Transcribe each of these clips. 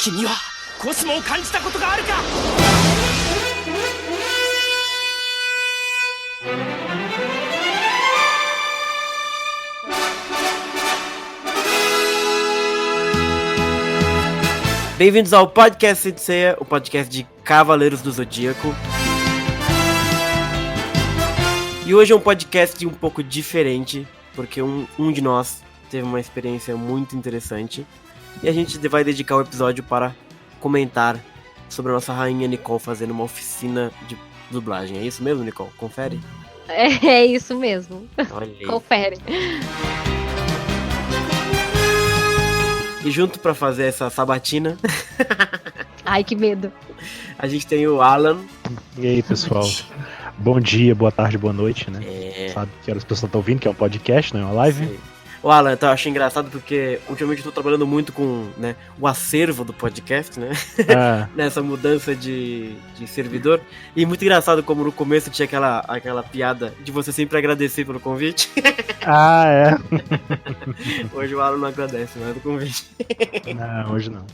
君はコスモを感じたことがあるか。Bem-vindos ao Podcast Saint Seiya, o podcast de Cavaleiros do Zodíaco. E hoje é um podcast um pouco diferente, porque um de nós teve uma experiência muito interessante. E a gente vai dedicar o episódio para comentar sobre a nossa rainha Nicole fazendo uma oficina de dublagem. É isso mesmo, Nicole? Confere? É isso mesmo. Olha aí. Confere. E junto para fazer essa sabatina... Ai, que medo. A gente tem o Alan. E aí, pessoal? Bom dia, boa tarde, boa noite, né? Sabe que as pessoas estão ouvindo, que é um podcast, não é uma live? Sim. O Alan, eu achei engraçado porque ultimamente eu tô trabalhando muito com, né, o acervo do podcast, né? Nessa mudança de servidor. E muito engraçado como no começo tinha aquela piada de você sempre agradecer pelo convite. Ah, é? Hoje o Alan não agradece mais do convite. Não, hoje não.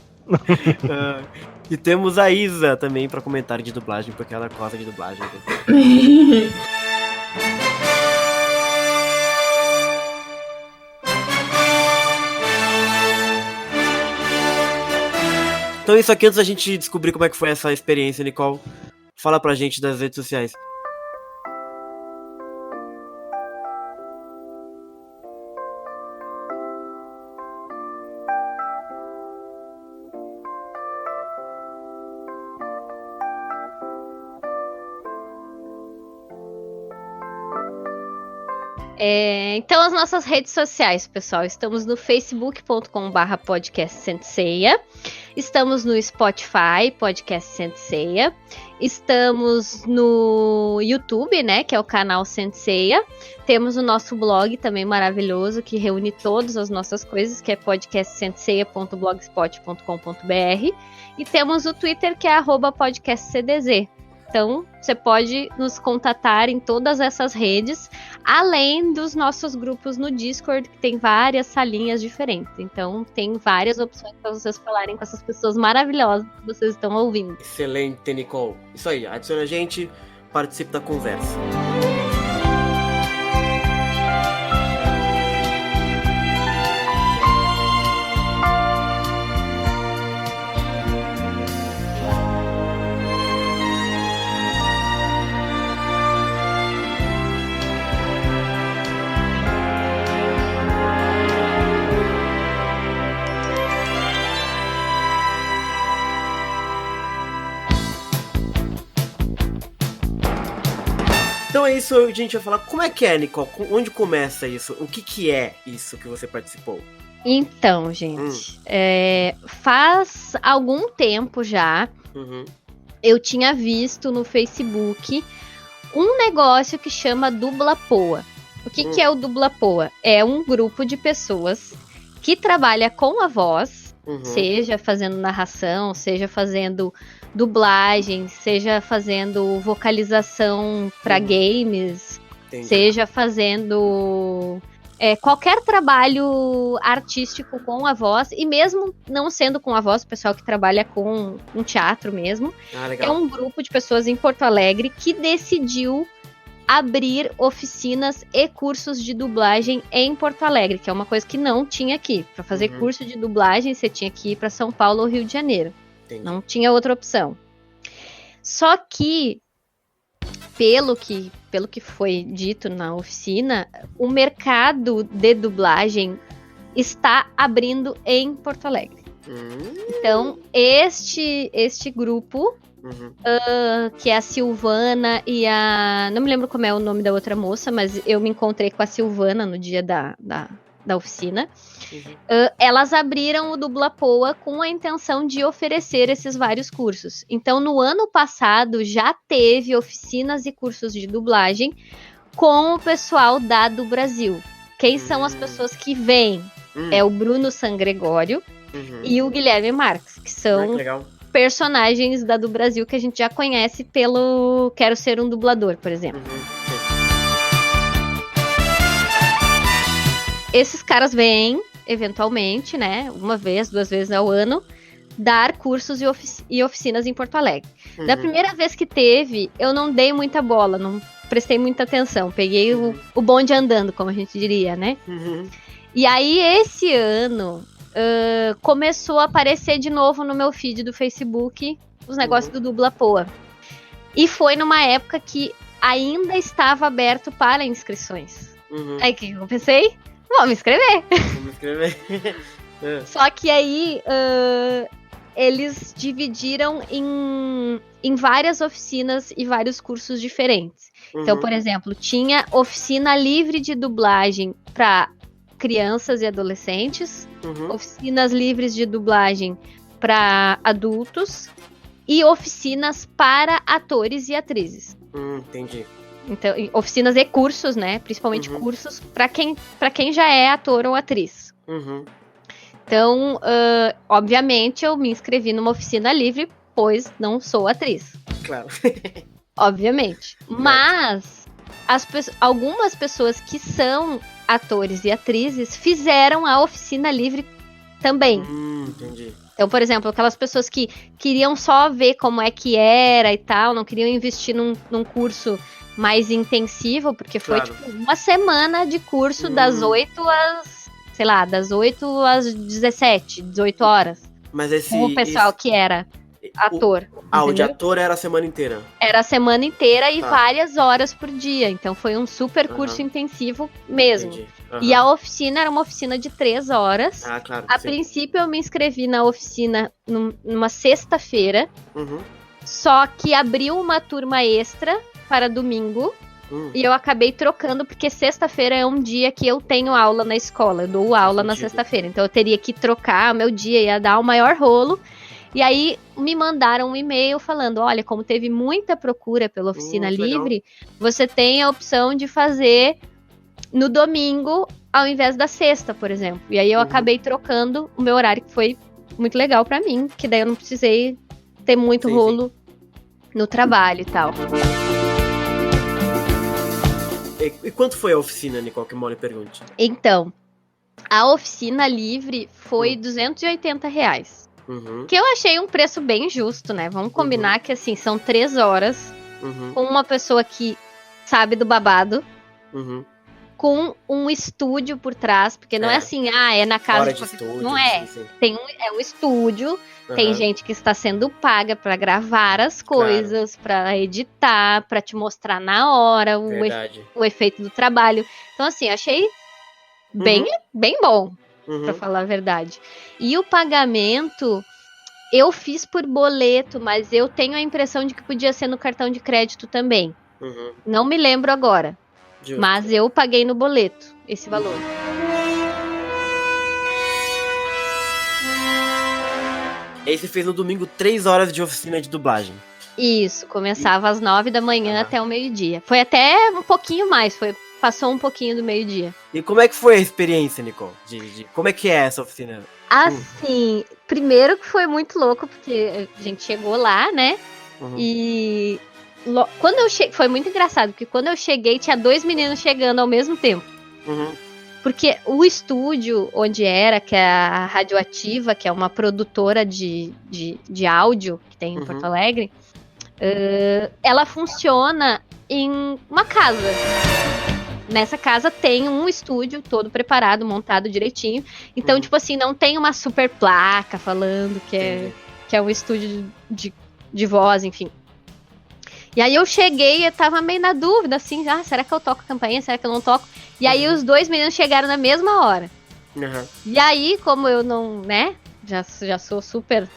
E temos a Isa também pra comentário de dublagem, porque ela gosta de dublagem. Então isso aqui, antes da gente descobrir como é que foi essa experiência, Nicole, fala pra gente das redes sociais. Então, as nossas redes sociais, pessoal, estamos no facebook.com/podcast Saint Seiya, estamos no Spotify, podcast Saint Seiya, estamos no YouTube, né, que é o canal Saint Seiya, temos o nosso blog também maravilhoso, que reúne todas as nossas coisas, que é podcastsaintseia.blogspot.com.br, e temos o Twitter, que é @podcastcdz. Então, você pode nos contatar em todas essas redes, além dos nossos grupos no Discord, que tem várias salinhas diferentes. Então, tem várias opções para vocês falarem com essas pessoas maravilhosas que vocês estão ouvindo. Excelente, Nicole. Isso aí, adiciona a gente, participe da conversa. Então é isso, a gente vai falar como é que é, Nicole, onde começa isso, o que é isso que você participou? Então, gente, faz algum tempo já, eu tinha visto no Facebook um negócio que chama Dublapoa. O que é o Dublapoa? É um grupo de pessoas que trabalha com a voz, seja fazendo narração, seja fazendo dublagem, seja fazendo vocalização para games, seja fazendo qualquer trabalho artístico com a voz, e mesmo não sendo com a voz, o pessoal que trabalha com um teatro mesmo, é um grupo de pessoas em Porto Alegre que decidiu abrir oficinas e cursos de dublagem em Porto Alegre, que é uma coisa que não tinha aqui. Para fazer curso de dublagem, você tinha que ir para São Paulo ou Rio de Janeiro. Entendi. Não tinha outra opção. Só que, pelo que foi dito na oficina, o mercado de dublagem está abrindo em Porto Alegre. Então, este grupo, que é a Silvana e a... Não me lembro como é o nome da outra moça, mas eu me encontrei com a Silvana no dia da oficina. Elas abriram o Dublapoa com a intenção de oferecer esses vários cursos. Então, no ano passado, já teve oficinas e cursos de dublagem com o pessoal do Brasil. Quem são as pessoas que vêm? É o Bruno Sangregório e o Guilherme Marques, que são personagens do Brasil que a gente já conhece pelo Quero Ser um Dublador, por exemplo. Esses caras vêm, eventualmente, né, uma vez, 2 vezes ao ano, dar cursos e oficinas em Porto Alegre. Da primeira vez que teve, eu não dei muita bola, não prestei muita atenção. Peguei o bonde andando, como a gente diria, né? E aí, esse ano, começou a aparecer de novo no meu feed do Facebook os negócios do Dubla Poa. E foi numa época que ainda estava aberto para inscrições. Aí, o que eu pensei? Vou me inscrever. Só que aí, eles dividiram em várias oficinas e vários cursos diferentes. Então, por exemplo, tinha oficina livre de dublagem para crianças e adolescentes, oficinas livres de dublagem para adultos e oficinas para atores e atrizes. Entendi. Então, oficinas e cursos, né? Principalmente cursos para quem já é ator ou atriz. Então, obviamente, eu me inscrevi numa oficina livre, pois não sou atriz. Claro. Obviamente. Mas algumas pessoas que são atores e atrizes fizeram a oficina livre também. Entendi. Então, por exemplo, aquelas pessoas que queriam só ver como é que era e tal, não queriam investir num curso mais intensivo, porque foi tipo uma semana de curso das 8 às, sei lá, das 8 às 17, 18 horas. Mas com o pessoal que era ator. O de ator era a semana inteira? Era a semana inteira e várias horas por dia. Então foi um super curso intensivo mesmo. E a oficina era uma oficina de 3 horas. Claro. A princípio eu me inscrevi na oficina numa sexta-feira. Só que abriu uma turma extra para domingo. E eu acabei trocando, porque sexta-feira é um dia que eu tenho aula na escola. Eu dou aula na sexta-feira. Então eu teria que trocar o meu dia, ia dar o maior rolo. E aí me mandaram um e-mail falando, olha, como teve muita procura pela oficina livre, você tem a opção de fazer no domingo ao invés da sexta, por exemplo. E aí eu acabei trocando o meu horário, que foi muito legal pra mim, que daí eu não precisei ter muito rolo no trabalho e tal. E quanto foi a oficina, Nicole, que Molly pergunte? Então, a oficina livre foi R$280. Que eu achei um preço bem justo, né? Vamos combinar que, assim, são 3 horas com uma pessoa que sabe do babado, com um estúdio por trás, porque não é assim, é na casa de estúdio, não é. É um estúdio, tem gente que está sendo paga para gravar as coisas, para editar, para te mostrar na hora o efeito do trabalho. Então, assim, achei bem bom. Pra falar a verdade. E o pagamento, eu fiz por boleto, mas eu tenho a impressão de que podia ser no cartão de crédito também. Não me lembro agora. Justo. Mas eu paguei no boleto esse valor. E aí você fez no domingo 3 horas de oficina de dublagem. Isso, começava às 9 da manhã até o meio-dia. Foi até um pouquinho mais, passou um pouquinho do meio-dia. E como é que foi a experiência, Nicole? Como é que é essa oficina? Assim, primeiro que foi muito louco, porque a gente chegou lá, né? E quando eu cheguei, foi muito engraçado, porque quando eu cheguei, tinha 2 meninos chegando ao mesmo tempo. Porque o estúdio onde era, que é a Radioativa, que é uma produtora de áudio que tem em Porto Alegre, ela funciona em uma casa. Nessa casa tem um estúdio todo preparado, montado direitinho. Então, tipo assim, não tem uma super placa falando que é um estúdio de voz, enfim. E aí eu cheguei, eu tava meio na dúvida, assim, será que eu toco a campainha? Será que eu não toco? E aí os 2 meninos chegaram na mesma hora. E aí, como eu não, né, já sou super...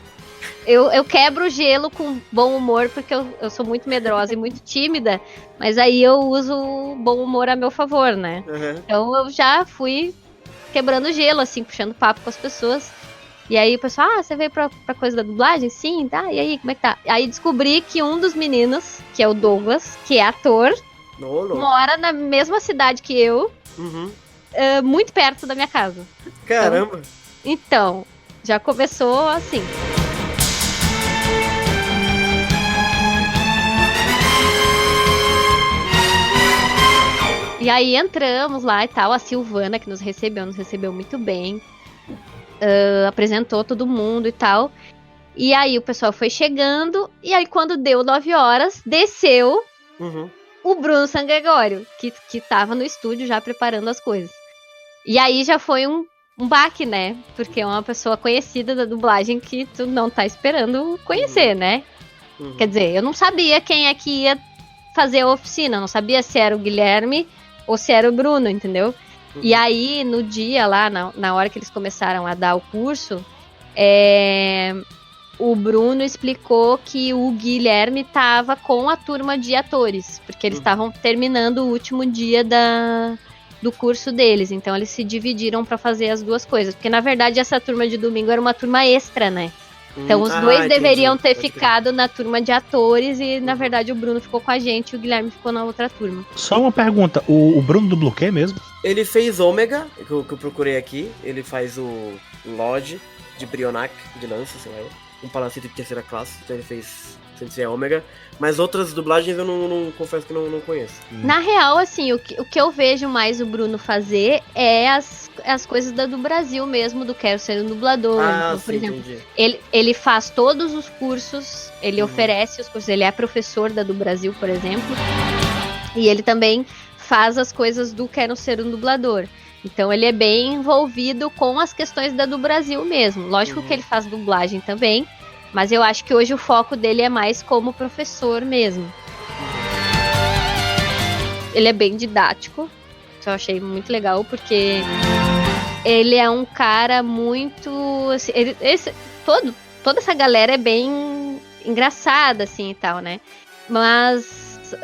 Eu quebro o gelo com bom humor, porque eu sou muito medrosa e muito tímida, mas aí eu uso o bom humor a meu favor, né? Então eu já fui quebrando o gelo, assim, puxando papo com as pessoas. E aí o pessoal, você veio pra coisa da dublagem? Sim, tá, e aí, como é que tá? Aí descobri que um dos meninos, que é o Douglas, que é ator, mora na mesma cidade que eu, muito perto da minha casa. Caramba! Então, já começou assim... E aí entramos lá e tal, a Silvana que nos recebeu muito bem, apresentou todo mundo e tal. E aí o pessoal foi chegando, e aí quando deu 9 horas, desceu o Bruno Sangregório, que tava no estúdio já preparando as coisas. E aí já foi um baque, né? Porque é uma pessoa conhecida da dublagem que tu não tá esperando conhecer, né? Quer dizer, eu não sabia quem é que ia fazer a oficina, não sabia se era o Guilherme ou se era o Bruno, entendeu? E aí, no dia lá, na hora que eles começaram a dar o curso, o Bruno explicou que o Guilherme tava com a turma de atores, porque eles estavam terminando o último dia do curso deles, então eles se dividiram pra fazer as duas coisas, porque na verdade essa turma de domingo era uma turma extra, né? Então os dois deveriam ter ficado na turma de atores e na verdade o Bruno ficou com a gente e o Guilherme ficou na outra turma. Só uma pergunta, o Bruno dublou o quê mesmo? Ele fez Ômega, que eu procurei aqui, ele faz o Lodge de Brionac, de Lança, sei lá, um palacete de terceira classe, então ele fez Sensei Ômega, mas outras dublagens eu não confesso que não conheço. Na real, assim, o que eu vejo mais o Bruno fazer é as coisas do Brasil mesmo, do Quero Ser um Dublador. Então, por exemplo, ele faz todos os cursos, ele oferece os cursos, ele é professor do Brasil, por exemplo, e ele também faz as coisas do Quero Ser um Dublador. Então ele é bem envolvido com as questões do Brasil mesmo. Lógico que ele faz dublagem também, mas eu acho que hoje o foco dele é mais como professor mesmo. Ele é bem didático. Isso eu achei muito legal, porque ele é um cara muito... Assim, toda essa galera é bem engraçada, assim, e tal, né? Mas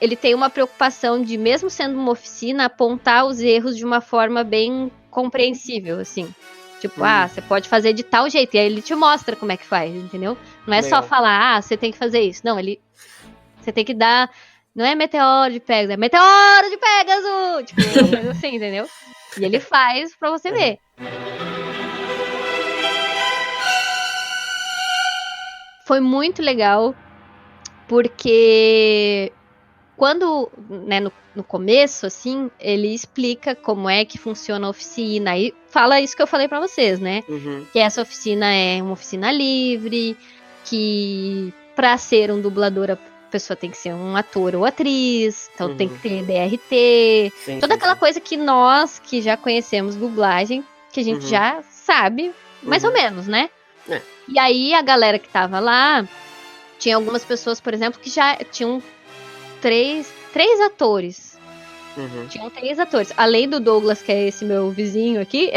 ele tem uma preocupação de, mesmo sendo uma oficina, apontar os erros de uma forma bem compreensível, assim. Tipo, você pode fazer de tal jeito. E aí ele te mostra como é que faz, entendeu? Não é só falar, você tem que fazer isso. Não, você tem que dar... Não é Meteoro de Pegasus, é Meteoro de Pegasus! Tipo, uma coisa assim, entendeu? E ele faz pra você ver. Foi muito legal, porque quando, né, no começo, assim, ele explica como é que funciona a oficina, e fala isso que eu falei pra vocês, né? Que essa oficina é uma oficina livre, que pra ser um dublador a pessoa tem que ser um ator ou atriz, então tem que ter DRT, toda aquela coisa que nós, que já conhecemos dublagem, que a gente já sabe, mais ou menos, né? E aí a galera que tava lá, tinha algumas pessoas, por exemplo, que já tinham três atores. Tinham 3 atores. Além do Douglas, que é esse meu vizinho aqui,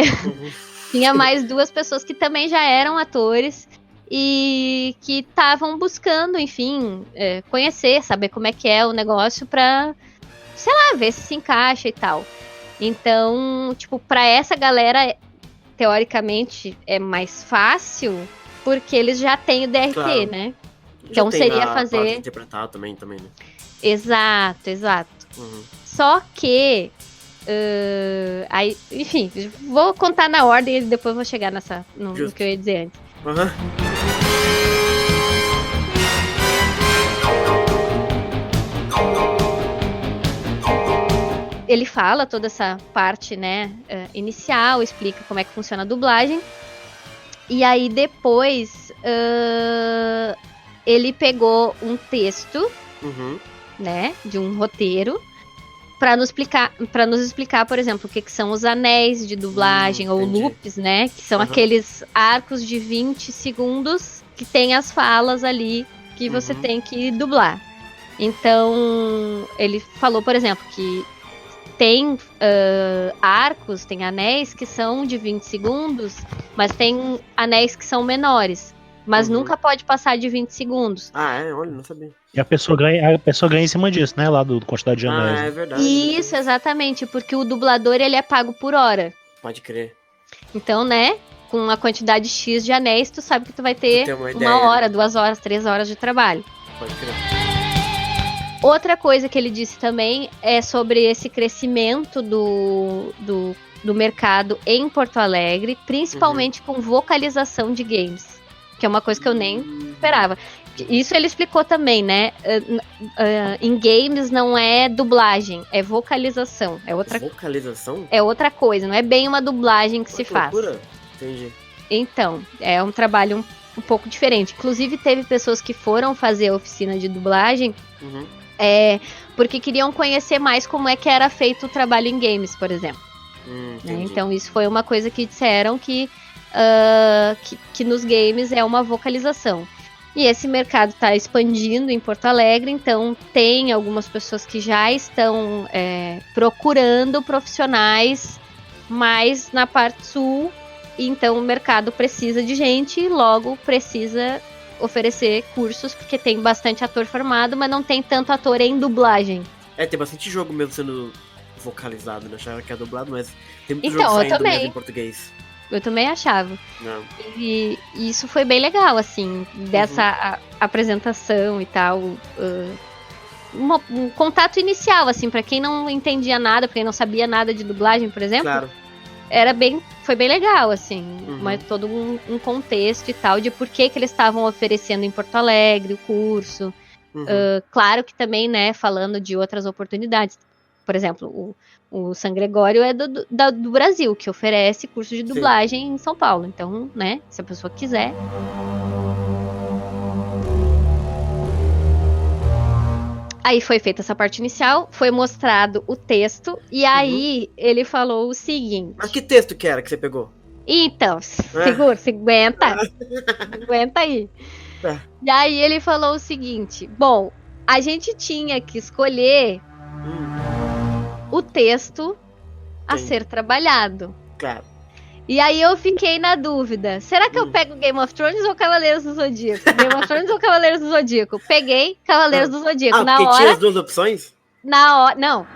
tinha mais 2 pessoas que também já eram atores e que estavam buscando, enfim, conhecer, saber como é que é o negócio pra, sei lá, ver se encaixa e tal. Então, tipo, pra essa galera, teoricamente, é mais fácil, porque eles já têm o DRT, claro, né? Então seria fazer... interpretar também, né? Exato. Só que... aí, enfim, vou contar na ordem e depois vou chegar no que eu ia dizer antes. Ele fala toda essa parte, né, inicial, explica como é que funciona a dublagem. E aí depois ele pegou um texto, né, de um roteiro, para nos explicar, por exemplo, o que são os anéis de dublagem, ou loops, né, que são aqueles arcos de 20 segundos que tem as falas ali que você tem que dublar. Então, ele falou, por exemplo, que tem arcos, tem anéis que são de 20 segundos, mas tem anéis que são menores. Mas nunca pode passar de 20 segundos. Olha, não sabia. E a pessoa ganha em cima disso, né? Lá do quantidade de anéis. É verdade. Isso, exatamente, porque o dublador, ele é pago por hora. Pode crer. Então, né, com uma quantidade X de anéis, tu sabe que tu vai ter uma hora, 2 horas, 3 horas de trabalho. Pode crer. Outra coisa que ele disse também é sobre esse crescimento do mercado em Porto Alegre, principalmente com vocalização de games, que é uma coisa que eu nem esperava. Isso ele explicou também, né? Em games não é dublagem, é vocalização. Vocalização? É outra coisa, não é bem uma dublagem que se faz. Entendi. Então, é um trabalho um pouco diferente. Inclusive, teve pessoas que foram fazer a oficina de dublagem porque queriam conhecer mais como é que era feito o trabalho em games, por exemplo. Né? Então, isso foi uma coisa que disseram que nos games é uma vocalização. E esse mercado está expandindo em Porto Alegre, então tem algumas pessoas que já estão procurando profissionais mais na parte sul. Então o mercado precisa de gente e logo precisa oferecer cursos, porque tem bastante ator formado, mas não tem tanto ator em dublagem. Tem bastante jogo mesmo sendo vocalizado, né? Achava que é dublado, mas tem muito Então, jogo eu saindo também. mesmo em português. Eu também achava. Não. E isso foi bem legal, assim, dessa apresentação e tal. Um contato inicial, assim, pra quem não entendia nada, pra quem não sabia nada de dublagem, por exemplo. Claro. Foi bem legal, assim, mas todo um contexto e tal, de por que eles estavam oferecendo em Porto Alegre o curso. Claro que também, né, falando de outras oportunidades. Por exemplo, o San Gregório é do Brasil, que oferece curso de dublagem em São Paulo. Então, né, se a pessoa quiser. Aí foi feita essa parte inicial, foi mostrado o texto, e aí ele falou o seguinte... Mas que texto que era que você pegou? Então, aguenta aí. E aí ele falou o seguinte, bom, a gente tinha que escolher o texto a ser trabalhado. Claro. E aí eu fiquei na dúvida, será que eu pego Game of Thrones ou Cavaleiros do Zodíaco? Game of Thrones ou Cavaleiros do Zodíaco? Peguei Cavaleiros do Zodíaco. Na hora... tinha as duas opções? Na hora... Não.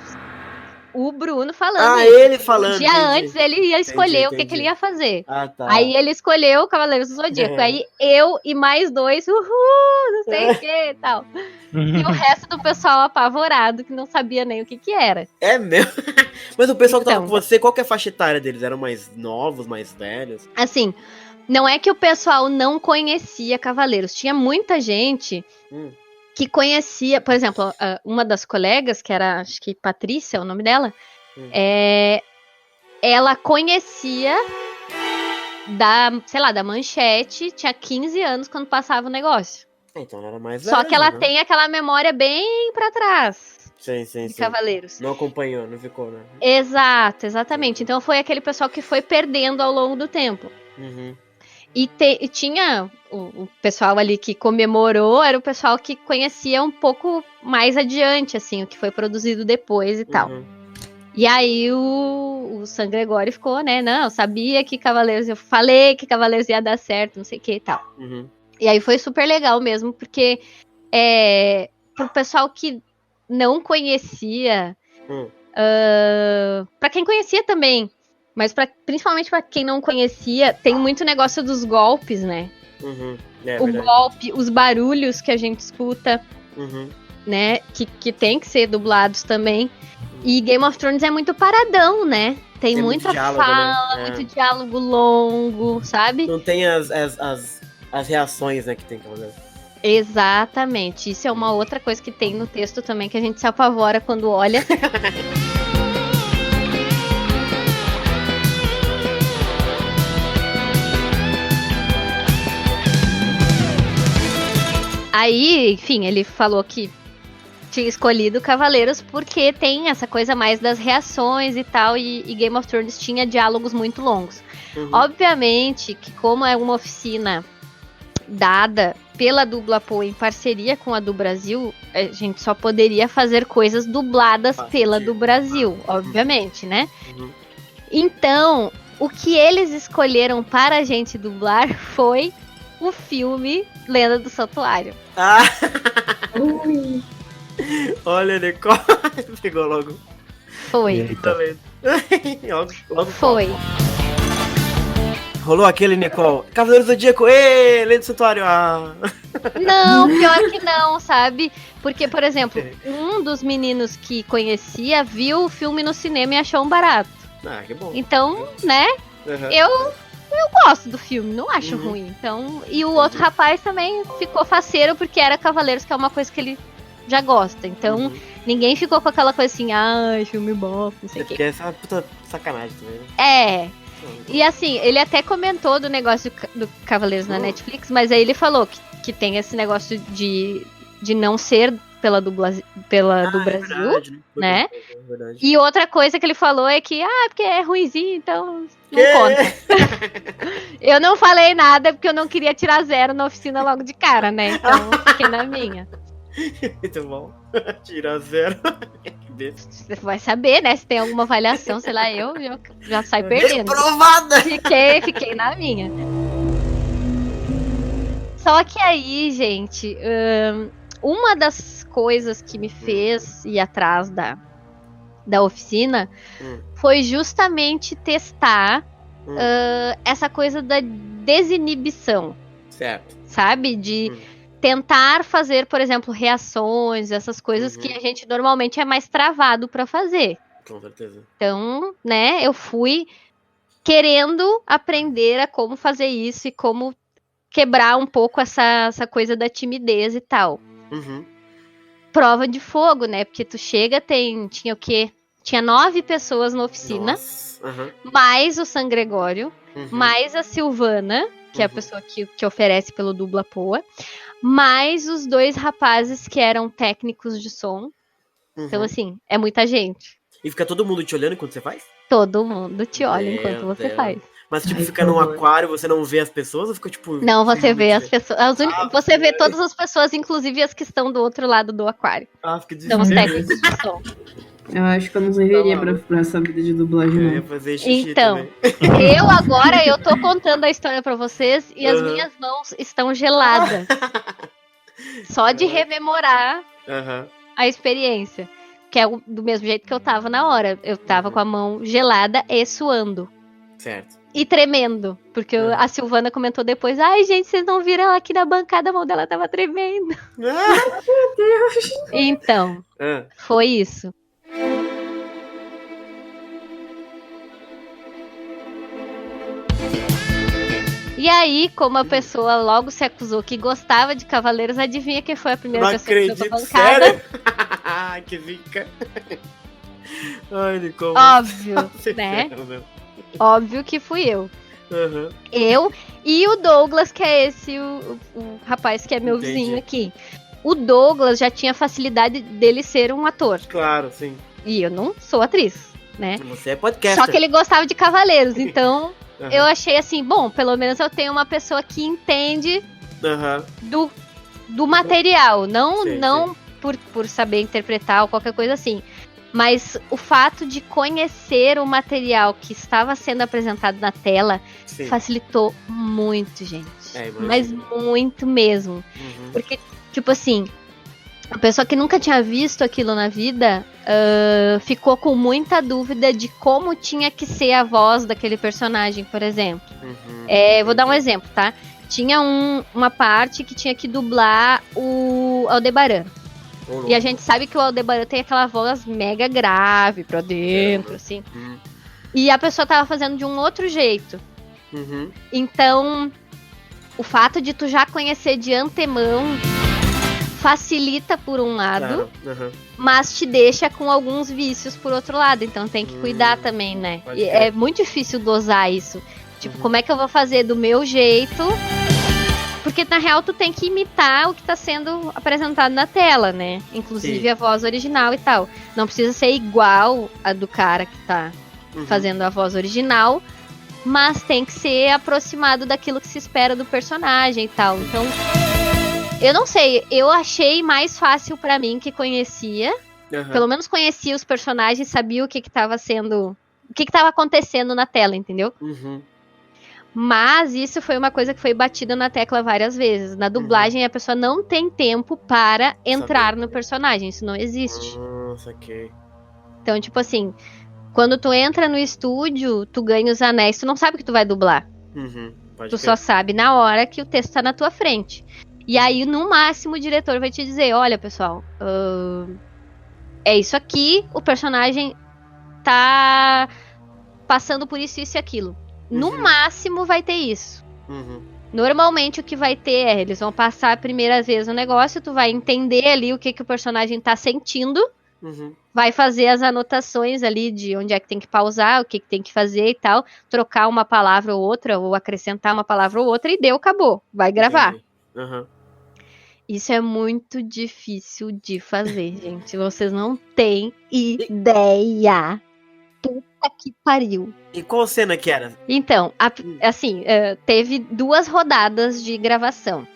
O Bruno falando. Ele falando. Um dia antes ele ia escolher o que ele ia fazer. Ah, tá. Aí ele escolheu o Cavaleiros do Zodíaco. Aí eu e mais dois, não sei o que e tal. E o resto do pessoal apavorado, que não sabia nem o que era. É mesmo? Mas o pessoal que tava com você, qual que é a faixa etária deles? Eram mais novos, mais velhos? Assim, não é que o pessoal não conhecia Cavaleiros. Tinha muita gente que conhecia, por exemplo, uma das colegas, que era, acho que Patrícia, é o nome dela, ela conhecia da Manchete, tinha 15 anos quando passava o negócio. Então ela era mais Só velha, que ela né? tem aquela memória bem pra trás. Sim. Cavaleiros. Não acompanhou, não ficou, né? Exatamente. Então foi aquele pessoal que foi perdendo ao longo do tempo. E tinha o pessoal ali que comemorou, era o pessoal que conhecia um pouco mais adiante, assim, o que foi produzido depois e tal. E aí o San Gregório ficou, né? Não, eu sabia que Cavaleiros, eu falei que Cavaleiros ia dar certo, não sei o que e tal. E aí foi super legal mesmo, porque pro pessoal que não conhecia, pra quem conhecia também, mas principalmente pra quem não conhecia, tem muito negócio dos golpes, né? O golpe, os barulhos que a gente escuta, né? Que tem que ser dublados também. E Game of Thrones é muito paradão, né? Tem muita diálogo, fala, né? muito diálogo longo, sabe? Não tem as reações, né, que tem Cavaleiros. Exatamente. Isso é uma outra coisa que tem no texto também, que a gente se apavora quando olha. Aí, enfim, ele falou que tinha escolhido Cavaleiros porque tem essa coisa mais das reações e tal, e Game of Thrones tinha diálogos muito longos. Obviamente que, como é uma oficina dada pela Dublapo em parceria com a do Brasil, a gente só poderia fazer coisas dubladas pela do Brasil, obviamente, né? Então, o que eles escolheram para a gente dublar foi o filme Lenda do Santuário. Olha, Nicole, pegou logo. Foi. logo foi. Rolou aquele, Nicole. Cavaleiros do Zodíaco, Lenda do Santuário. Não, pior que não, sabe? Porque, por exemplo, um dos meninos que conhecia viu o filme no cinema e achou um barato. Que bom. Então, né? Eu gosto do filme, não acho ruim. Então, e o outro rapaz também ficou faceiro porque era Cavaleiros, que é uma coisa que ele já gosta. Então, ninguém ficou com aquela coisa assim, filme bom, não sei o quê. Porque essa é uma puta sacanagem também, né? E assim, ele até comentou do negócio do Cavaleiros na Netflix, mas aí ele falou que tem esse negócio de não ser do Brasil, verdade, né? Verdade. E outra coisa que ele falou é que, porque é ruinzinho, então não conta. Eu não falei nada porque eu não queria tirar 0 na oficina logo de cara, né? Então fiquei na minha. Muito bom. Tira 0. Você vai saber, né? Se tem alguma avaliação, sei lá, eu já saio perdendo. Reprovada! Fiquei na minha. Só que aí, gente, uma das coisas que me fez ir atrás da oficina foi justamente testar essa coisa da desinibição. Certo. Sabe? De tentar fazer, por exemplo, reações, essas coisas que a gente normalmente é mais travado pra fazer. Com certeza. Então, né, eu fui querendo aprender a como fazer isso e como quebrar um pouco essa coisa da timidez e tal. Prova de fogo, né? Porque tu chega, tinha o quê? Tinha 9 pessoas na oficina, mais o San Gregório, mais a Silvana, que é a pessoa que oferece pelo Dubla Poa, mais os 2 rapazes que eram técnicos de som. Então, assim, é muita gente. E fica todo mundo te olhando enquanto você faz? Todo mundo te olha enquanto você faz. Mas, tipo, fica num aquário, você não vê as pessoas ou fica, tipo... Não, você vê as pessoas. Você vê todas as pessoas, inclusive as que estão do outro lado do aquário. Fica São os técnicos de som. Eu acho que eu não serviria pra essa vida de dublagem, Eu ia não. fazer xixi Então, também. eu tô contando a história pra vocês e as minhas mãos estão geladas. Só de rememorar a experiência. Que é do mesmo jeito que eu tava na hora. Eu tava com a mão gelada e suando. Certo. E tremendo. Porque a Silvana comentou depois, ai, gente, vocês não viram ela aqui na bancada, a mão dela tava tremendo. Meu Deus! Então, foi isso. E aí, como a pessoa logo se acusou que gostava de Cavaleiros, adivinha quem foi a primeira pessoa que foi pra bancada? Sério? Que zica. Ai, Nicole. Óbvio, né? Óbvio que fui eu. Eu e o Douglas, que é esse, o rapaz que é meu vizinho aqui. O Douglas já tinha facilidade dele ser um ator. Claro, sim. E eu não sou atriz, né? Você é podcaster. Só que ele gostava de Cavaleiros, então... Eu achei assim, bom, pelo menos eu tenho uma pessoa que entende do material, não por saber interpretar ou qualquer coisa assim, mas o fato de conhecer o material que estava sendo apresentado na tela facilitou muito, gente, mas muito mesmo, porque, tipo assim, a pessoa que nunca tinha visto aquilo na vida ficou com muita dúvida de como tinha que ser a voz daquele personagem, por exemplo. Vou dar um exemplo, tá? Tinha uma parte que tinha que dublar o Aldebaran. E a gente sabe que o Aldebaran tem aquela voz mega grave pra dentro, assim. E a pessoa tava fazendo de um outro jeito. Então, o fato de tu já conhecer de antemão facilita por um lado, mas te deixa com alguns vícios por outro lado, então tem que cuidar também, né? E é muito difícil dosar isso. Tipo, como é que eu vou fazer do meu jeito? Porque na real tu tem que imitar o que tá sendo apresentado na tela, né? Inclusive a voz original e tal. Não precisa ser igual a do cara que tá fazendo a voz original, mas tem que ser aproximado daquilo que se espera do personagem e tal. Então, eu não sei, eu achei mais fácil pra mim que conhecia. Pelo menos conhecia os personagens, sabia o que tava sendo. O que tava acontecendo na tela, entendeu? Mas isso foi uma coisa que foi batida na tecla várias vezes. Na dublagem, a pessoa não tem tempo para entrar no personagem. Isso não existe. Saquei. Então, tipo assim, quando tu entra no estúdio, tu ganha os anéis, tu não sabe o que tu vai dublar. Tu só sabe na hora que o texto tá na tua frente. E aí, no máximo, o diretor vai te dizer, olha, pessoal, é isso aqui, o personagem tá passando por isso, isso e aquilo. No máximo vai ter isso. Normalmente o que vai ter eles vão passar a primeira vez o negócio, tu vai entender ali o que o personagem tá sentindo, vai fazer as anotações ali de onde é que tem que pausar, o que tem que fazer e tal, trocar uma palavra ou outra, ou acrescentar uma palavra ou outra, e deu, acabou. Vai gravar. Isso é muito difícil de fazer, gente. Vocês não têm ideia. Puta que pariu. E qual cena que era? Então, assim, teve 2 rodadas de gravação.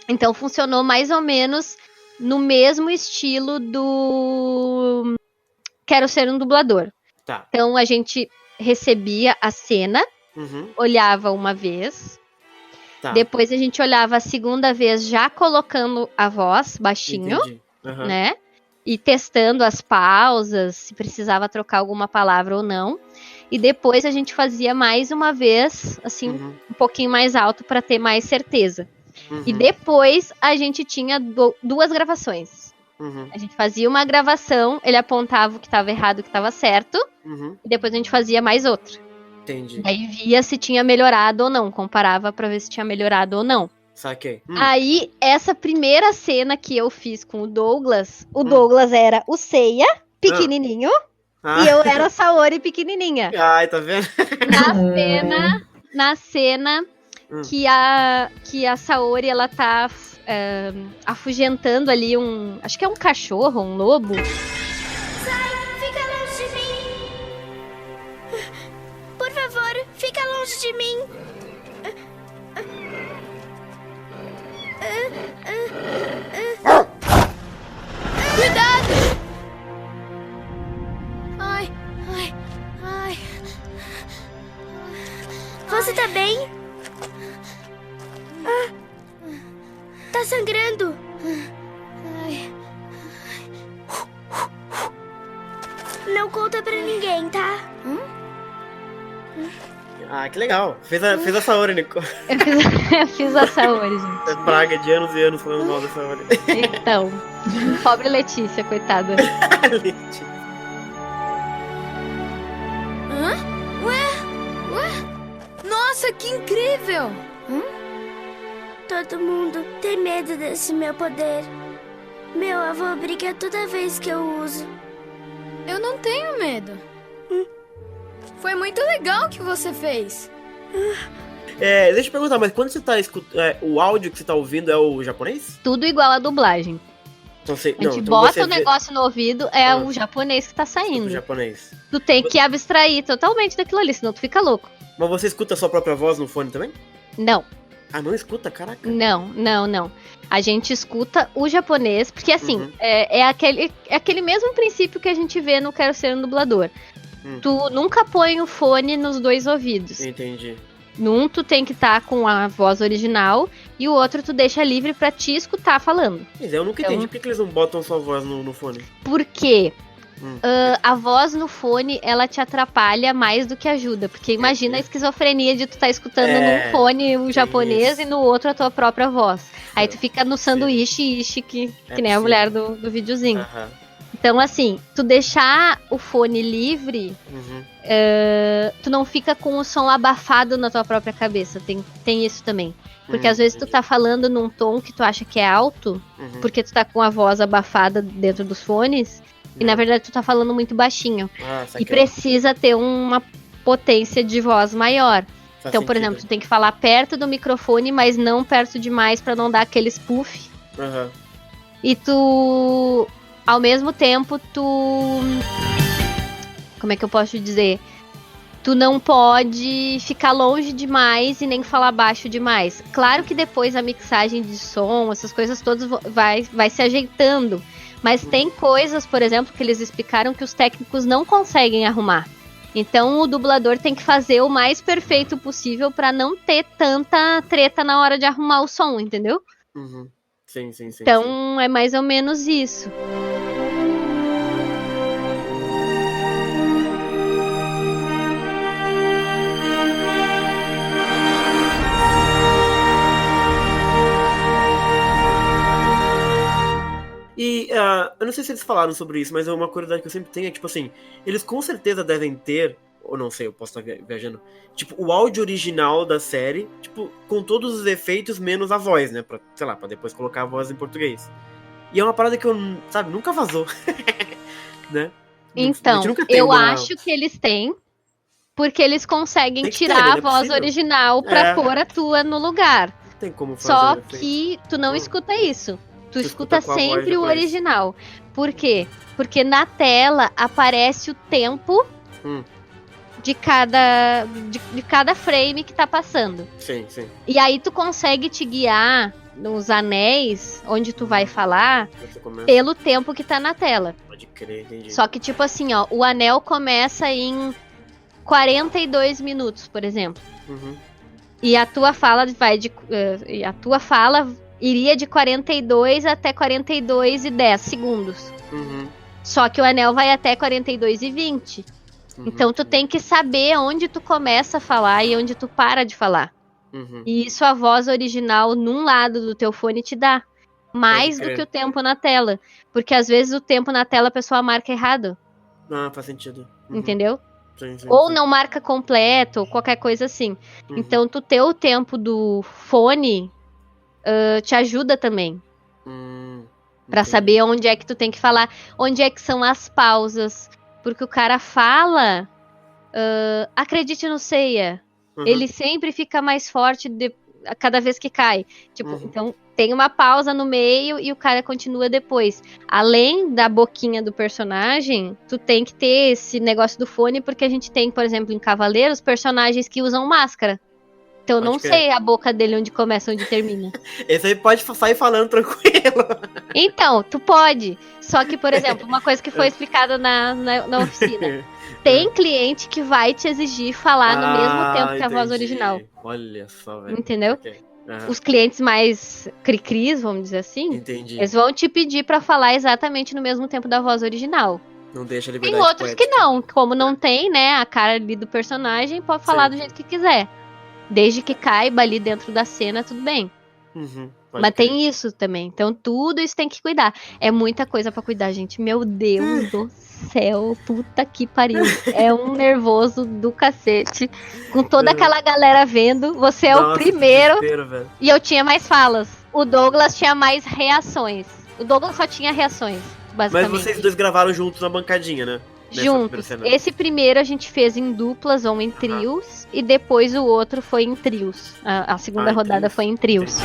Então, funcionou mais ou menos no mesmo estilo do Quero Ser um Dublador. Tá. Então, a gente recebia a cena, olhava uma vez, depois a gente olhava a segunda vez já colocando a voz baixinho, né? E testando as pausas, se precisava trocar alguma palavra ou não. E depois a gente fazia mais uma vez, assim, um pouquinho mais alto para ter mais certeza. E depois a gente tinha 2 gravações. A gente fazia uma gravação, ele apontava o que estava errado e o que estava certo. E depois a gente fazia mais outra. Entendi. Aí via se tinha melhorado ou não, comparava para ver se tinha melhorado ou não. Saquei. Aí, essa primeira cena que eu fiz com o Douglas era o Seiya, pequenininho, e eu era a Saori pequenininha. Ai, tá vendo? Na cena que a Saori, ela tá afugentando ali acho que é um cachorro, um lobo. Sai, fica longe de mim. Por favor, fica longe de mim. Cuidado! Ai. Você tá bem? Tá sangrando. Não conta pra ninguém, tá? Ah, que legal. Fez a Saori, Nico. Eu fiz a Saori, gente. É praga de anos e anos falando mal da Saori. Então, pobre Letícia, coitada. Letícia. Ué? Nossa, que incrível! Todo mundo tem medo desse meu poder. Meu avô briga toda vez que eu uso. Eu não tenho medo. Foi muito legal o que você fez. Deixa eu perguntar, mas quando você tá escutando, o áudio que você tá ouvindo é o japonês? Tudo igual a dublagem. Então, a gente bota o negócio no ouvido, é o japonês que tá saindo. O japonês. Tu tem que abstrair totalmente daquilo ali, senão tu fica louco. Mas você escuta a sua própria voz no fone também? Não. Ah, não escuta? Caraca. Não. A gente escuta o japonês, porque assim, é aquele mesmo princípio que a gente vê no Quero Ser um Dublador. Tu nunca põe o fone nos 2 ouvidos. Entendi. Num tu tem que estar com a voz original e o outro tu deixa livre pra te escutar falando. Mas eu nunca entendi por que eles não botam sua voz no fone. Por quê? A voz no fone, ela te atrapalha mais do que ajuda. Porque imagina a esquizofrenia de tu tá escutando num fone o japonês e no outro a tua própria voz. Aí tu fica no sanduíche que nem a mulher do videozinho. Então, assim, tu deixar o fone livre, tu não fica com o som abafado na tua própria cabeça. Tem isso também. Porque às vezes tu tá falando num tom que tu acha que é alto, porque tu tá com a voz abafada dentro dos fones, e na verdade tu tá falando muito baixinho. E precisa ter uma potência de voz maior. Então, por exemplo, tu tem que falar perto do microfone, mas não perto demais pra não dar aquele spoof. E tu... Ao mesmo tempo, como é que eu posso dizer? Tu não pode ficar longe demais e nem falar baixo demais. Claro que depois a mixagem de som, essas coisas todas vai se ajeitando. Mas tem coisas, por exemplo, que eles explicaram que os técnicos não conseguem arrumar. Então o dublador tem que fazer o mais perfeito possível pra não ter tanta treta na hora de arrumar o som, entendeu? Sim. Então é mais ou menos isso. E eu não sei se eles falaram sobre isso, mas uma curiosidade que eu sempre tenho é, tipo assim, eles com certeza devem ter, ou não sei, eu posso estar viajando, tipo, o áudio original da série, tipo, com todos os efeitos menos a voz, né, pra depois colocar a voz em português. E é uma parada que eu, sabe, nunca vazou. né? Então, A gente nunca tem eu uma- acho que eles têm, porque eles conseguem Tem que ter, tirar né? a Não é voz possível. original pra É. pôr a tua no lugar. Não tem como fazer. Só efeito. que tu não escuta isso. Tu escuta escuta com a voz sempre o depois. original. Por quê? Porque na tela aparece o tempo Hum. de cada frame que tá passando. Sim, sim. E aí tu consegue te guiar nos anéis, onde tu vai falar, Você começa. pelo tempo que tá na tela. Pode crer, entendi. Só que tipo assim, ó, o anel começa em 42 minutos, por exemplo. Uhum. E a tua fala iria de 42 até 42 e 10 segundos. Uhum. Só que o anel vai até 42 e 20. Uhum. Então tu tem que saber onde tu começa a falar e onde tu para de falar. Uhum. E isso a voz original num lado do teu fone te dá. Mais Pode do crer. que o tempo na tela. Porque às vezes o tempo na tela a pessoa marca errado. Ah, faz sentido. Uhum. Entendeu? Sim, sim, Ou sim. não marca completo, ou qualquer coisa assim. Uhum. Então tu ter o tempo do fone te ajuda também. Pra Entendi. saber onde é que tu tem que falar, onde é que são as pausas. Porque o cara fala, acredite no Ceia, Uhum. ele sempre fica mais forte a cada vez que cai. Tipo, Uhum. então tem uma pausa no meio e o cara continua depois. Além da boquinha do personagem, tu tem que ter esse negócio do fone, porque a gente tem, por exemplo, em Cavaleiros, personagens que usam máscara. Então eu Pode não crer. sei a boca dele onde começa e onde termina. Esse aí pode sair falando tranquilo. Então, tu pode. Só que, por exemplo, uma coisa que foi explicada na oficina. Tem cliente que vai te exigir falar no mesmo tempo que a voz entendi. original. Olha só, velho. Entendeu? Ok. Aham. Os clientes mais cri-cris, vamos dizer assim, Entendi. eles vão te pedir pra falar exatamente no mesmo tempo da voz original. Não deixa a Tem liberdade outros que poética. não. Como não tem, né, a cara ali do personagem, pode falar Sim. do jeito que quiser. Desde que caiba ali dentro da cena, tudo bem. Uhum. Pode Mas crer. tem isso também. Então tudo isso tem que cuidar. É muita coisa pra cuidar, gente. Meu Deus do céu. Puta que pariu. É um nervoso do cacete. Com toda aquela galera vendo. Você é o Nossa, que primeiro. desespero, velho. E eu tinha mais falas. O Douglas tinha mais reações. O Douglas só tinha reações, Mas basicamente. vocês dois gravaram juntos na bancadinha, né? Nessa Juntos. primeira cena. Esse primeiro a gente fez em duplas ou em trios. E depois o outro foi em trios. A segunda em rodada trios. foi em trios.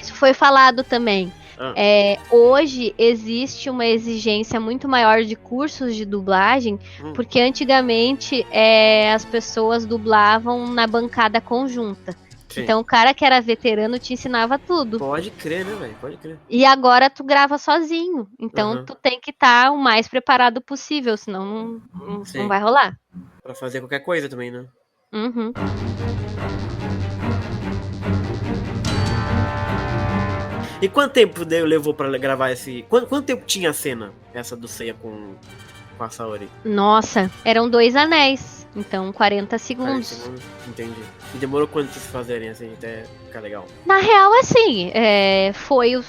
Isso foi falado também. Ah. Hoje existe uma exigência muito maior de cursos de dublagem, porque antigamente as pessoas dublavam na bancada conjunta. Sim. Então o cara que era veterano te ensinava tudo. Pode crer, né, velho? Pode crer. E agora tu grava sozinho. Então Uhum. tu tem que estar o mais preparado possível, senão Sim. não vai rolar. Pra fazer qualquer coisa também, né? Uhum. E quanto tempo levou pra gravar esse... Quanto tempo tinha a cena, essa do Seiya com a Saori? Nossa, eram 2 anéis. Então 40 40 segundos. segundos? Entendi. E demorou quanto pra vocês fazerem, assim, até ficar legal? Na real, assim, foi os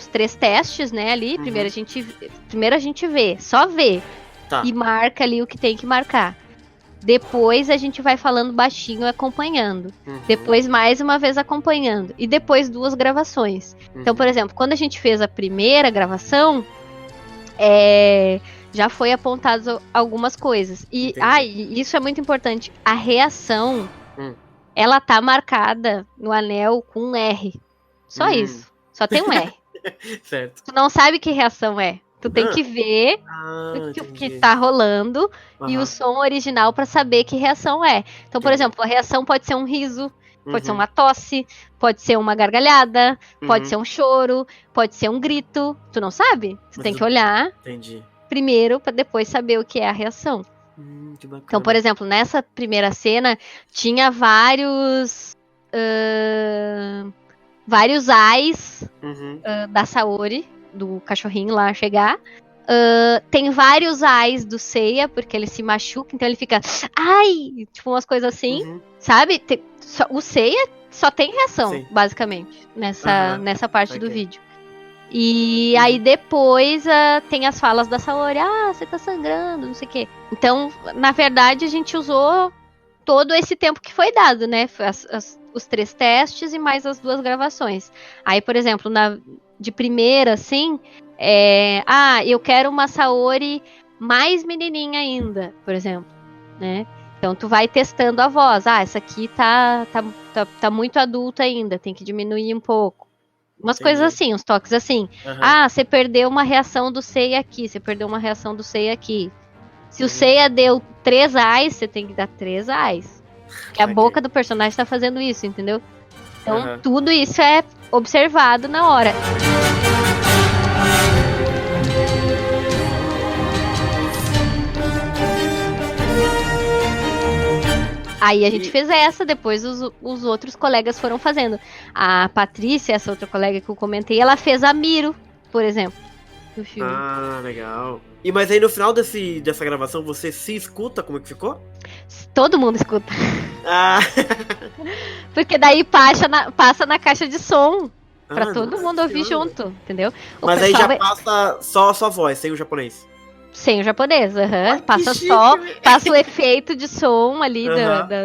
3 testes, né, ali. Uhum. Primeiro a gente vê, só vê. Tá. E marca ali o que tem que marcar. Depois a gente vai falando baixinho, acompanhando. Uhum. Depois mais uma vez acompanhando. E depois 2 gravações. Então, por exemplo, quando a gente fez a primeira gravação, já foi apontado algumas coisas. E e isso é muito importante. A reação, ela tá marcada no anel com um R. Só isso. Só tem um R. Certo. Tu não sabe que reação é. Tu tem que ver o que tá rolando e o som original pra saber que reação é. Então, por exemplo, a reação pode ser um riso, pode ser uma tosse, pode ser uma gargalhada, pode ser um choro, pode ser um grito. Tu não sabe? Tu tem que olhar primeiro pra depois saber o que é a reação. Que bacana. Então, por exemplo, nessa primeira cena tinha vários ais da Saori, do cachorrinho lá chegar. Tem vários ais do Seiya, porque ele se machuca, então ele fica ai, tipo umas coisas assim, sabe? O Seiya só tem reação, basicamente, nessa parte do vídeo. E aí depois tem as falas da Saori, você tá sangrando, não sei o quê. Então, na verdade, a gente usou todo esse tempo que foi dado, né? os 3 testes e mais as 2 gravações. Aí, por exemplo, de primeira, assim, eu quero uma Saori mais menininha ainda, por exemplo, né? Então tu vai testando a voz. Essa aqui tá muito adulta ainda, tem que diminuir um pouco. Umas coisas assim, uns toques assim. Você perdeu uma reação do Seiya aqui, você perdeu uma reação do Seiya aqui. Se o Seiya deu 3 eyes, você tem que dar 3 eyes. Porque a boca do personagem tá fazendo isso, entendeu? Então, tudo isso é observado na hora. Aí a gente fez essa, depois os outros colegas foram fazendo. A Patrícia, essa outra colega que eu comentei, ela fez a Miro, por exemplo, do filme. Legal. Mas aí no final dessa gravação, você se escuta como é que ficou? Todo mundo escuta. Porque daí passa na caixa de som, pra todo mundo ouvir junto, entendeu? Mas aí já passa só a sua voz, sem o japonês. Sem o japonês, passa o efeito de som ali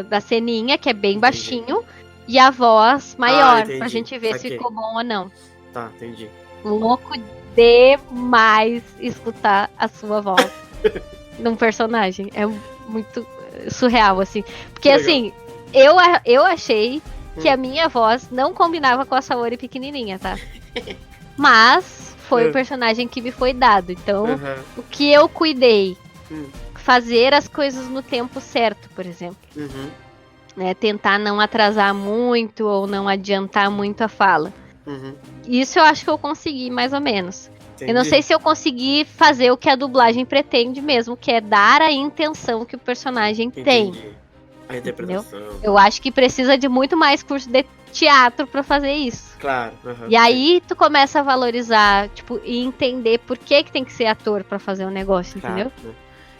da ceninha, que é bem baixinho, e a voz maior, pra gente ver se ficou bom ou não. Tá, entendi. Louco demais escutar a sua voz num personagem. É muito surreal, assim. Porque, assim, eu achei que a minha voz não combinava com a Saori pequenininha, tá? Mas foi o personagem que me foi dado. Então, o que eu cuidei? Fazer as coisas no tempo certo, por exemplo. Né? Tentar não atrasar muito ou não adiantar muito a fala. Isso eu acho que eu consegui, mais ou menos. Entendi. Eu não sei se eu consegui fazer o que a dublagem pretende mesmo, que é dar a intenção que o personagem tem. A interpretação. Entendeu? Eu acho que precisa de muito mais curso de teatro pra fazer isso. Claro. E aí tu começa a valorizar, tipo, e entender por que tem que ser ator pra fazer um negócio, entendeu?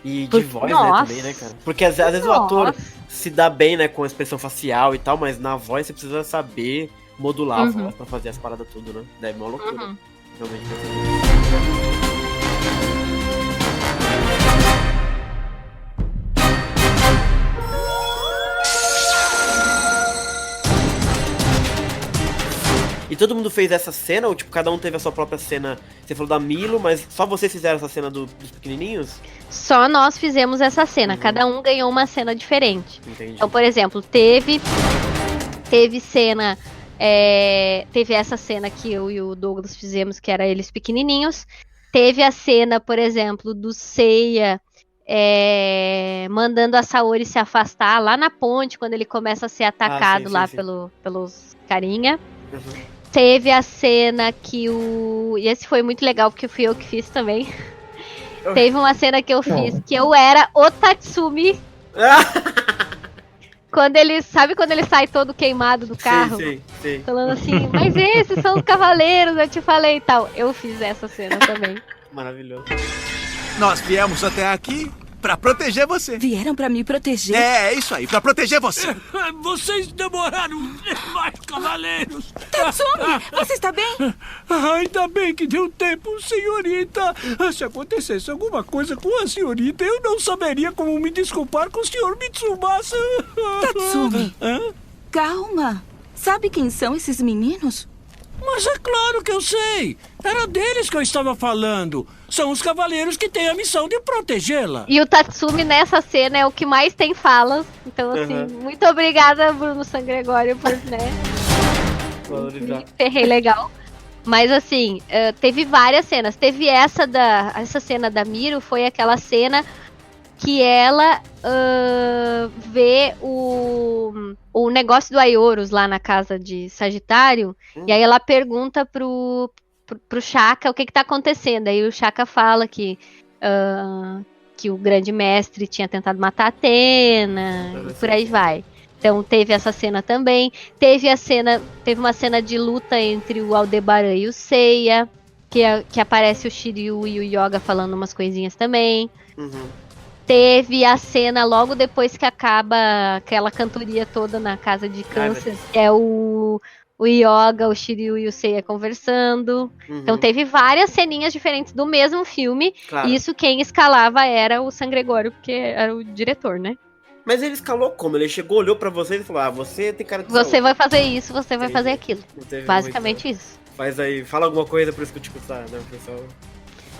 E de voz, né, também, né, cara? Porque às vezes o ator se dá bem, né, com a expressão facial e tal, mas na voz você precisa saber modular a voz pra fazer as paradas tudo, né? Daí é uma loucura. Realmente. E todo mundo fez essa cena? Ou tipo, cada um teve a sua própria cena? Você falou da Milo, mas só vocês fizeram essa cena dos pequenininhos? Só nós fizemos essa cena. Cada um ganhou uma cena diferente. Entendi. Então, por exemplo, teve cena... teve essa cena que eu e o Douglas fizemos, que era eles pequenininhos. Teve a cena, por exemplo, do Seiya mandando a Saori se afastar lá na ponte, quando ele começa a ser atacado pelos carinha. Teve a cena que e esse foi muito legal, porque fui eu que fiz também. Teve uma cena que eu fiz, que eu era o Tatsumi. Quando ele sai todo queimado do carro, sim. falando assim, mas esses são os cavaleiros, eu te falei e tal. Eu fiz essa cena também. Maravilhoso. Nós viemos até aqui pra proteger você. Vieram pra me proteger? É isso aí, pra proteger você. Vocês demoraram demais, cavaleiros. Tatsumi, você está bem? Ainda bem que deu tempo, senhorita. Se acontecesse alguma coisa com a senhorita, eu não saberia como me desculpar com o senhor Mitsumasa. Tatsumi, calma. Sabe quem são esses meninos? Mas é claro que eu sei. Era deles que eu estava falando. São os cavaleiros que têm a missão de protegê-la. E o Tatsumi nessa cena é o que mais tem falas. Então, assim, muito obrigada, Bruno Sangregório, por, me ferrei legal. Mas, assim, teve várias cenas. Teve essa cena da Miro, foi aquela cena que ela vê o negócio do Aioros lá na casa de Sagitário, e aí ela pergunta pro Shaka o que tá acontecendo. Aí o Shaka fala que o grande mestre tinha tentado matar a Athena, e por aí vai. Então teve essa cena também. Teve uma cena de luta entre o Aldebaran e o Seiya, que aparece o Shiryu e o Yoga falando umas coisinhas também. Teve a cena logo depois que acaba aquela cantoria toda na casa de Kansas, que é o Yoga, o Shiryu e o Seiya conversando. Então teve várias ceninhas diferentes do mesmo filme. Claro. E isso quem escalava era o Sangregório, porque era o diretor, né? Mas ele escalou como? Ele chegou, olhou pra você e falou, você tem cara de Você saúde. vai fazer isso, você vai fazer aquilo. Não teve Basicamente muito, isso. Faz aí, fala alguma coisa pra escutar, né, pessoal?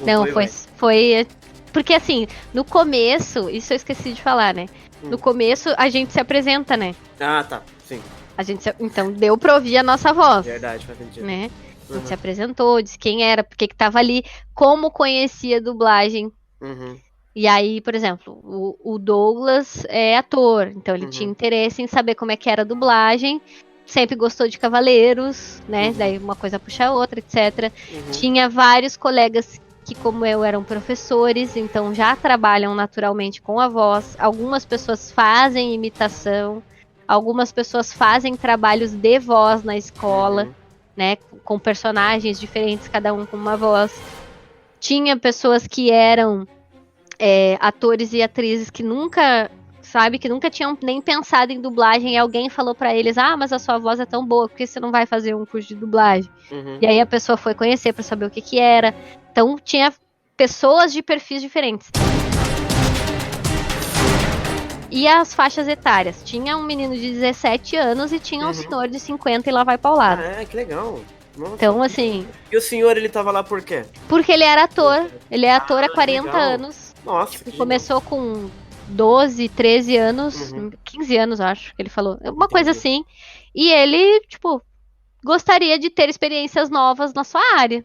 Não, foi... Porque assim, no começo, isso eu esqueci de falar, né? No começo, a gente se apresenta, né? Ah, tá, sim. Então, deu pra ouvir a nossa voz. Verdade, faz sentido. Né? A gente se apresentou, disse quem era, porque que tava ali, como conhecia a dublagem. E aí, por exemplo, o Douglas é ator, então ele tinha interesse em saber como é que era a dublagem, sempre gostou de Cavaleiros, né? Daí uma coisa puxa a outra, etc. Tinha vários colegas que, como eu, eram professores, então já trabalham naturalmente com a voz. Algumas pessoas fazem imitação, algumas pessoas fazem trabalhos de voz na escola, né? Com personagens diferentes, cada um com uma voz. Tinha pessoas que eram atores e atrizes que nunca tinham nem pensado em dublagem, e alguém falou pra eles, mas a sua voz é tão boa, por que você não vai fazer um curso de dublagem? E aí a pessoa foi conhecer pra saber o que era. Então tinha pessoas de perfis diferentes. E as faixas etárias? Tinha um menino de 17 anos e tinha um senhor de 50 e lá vai paulado. Que legal. Nossa. Então, assim... E o senhor, ele tava lá por quê? Porque ele era ator. Ele é ator há 40 legal. anos. Nossa, começou com 12, 13 anos, 15 anos, acho que ele falou. Uma coisa assim. E ele, gostaria de ter experiências novas na sua área.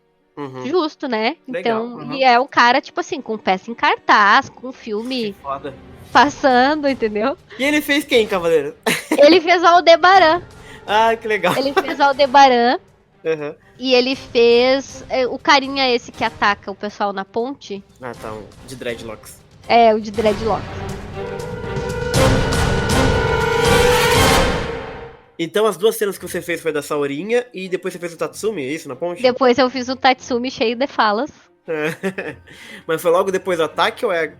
Justo, né? Legal. Então, e é um cara, assim, com peça em cartaz, com filme foda. Passando, entendeu? E ele fez quem, Cavaleiro? Ele fez o Aldebaran. Que legal. Ele fez o Aldebaran. Uhum. E ele fez o carinha esse que ataca o pessoal na ponte. Tá, o de Dreadlocks. É, o de Dreadlocks. Então as duas cenas que você fez foi da Saorinha e depois você fez o Tatsumi, é isso, na ponte? Depois eu fiz o Tatsumi cheio de falas. Mas foi logo depois do ataque ou é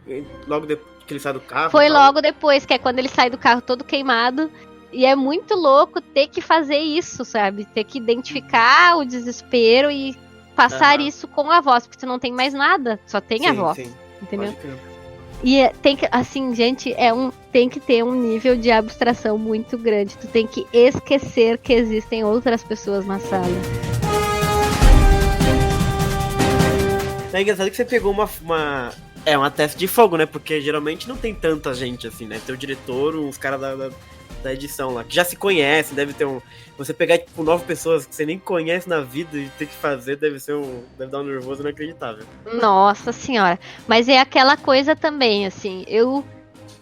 logo depois que ele sai do carro? Foi logo depois, que é quando ele sai do carro todo queimado. E é muito louco ter que fazer isso, sabe? Ter que identificar o desespero e passar isso com a voz, porque tu não tem mais nada, só tem a voz. Sim. Entendeu? E tem que, assim, gente, tem que ter um nível de abstração muito grande. Tu tem que esquecer que existem outras pessoas na sala. É engraçado que você pegou uma teste de fogo, né? Porque geralmente não tem tanta gente assim, né? Tem o diretor, uns caras da edição lá, que já se conhecem, deve ter você pegar, 9 pessoas que você nem conhece na vida e ter que fazer, deve dar um nervoso inacreditável. Nossa senhora. Mas é aquela coisa também, assim, eu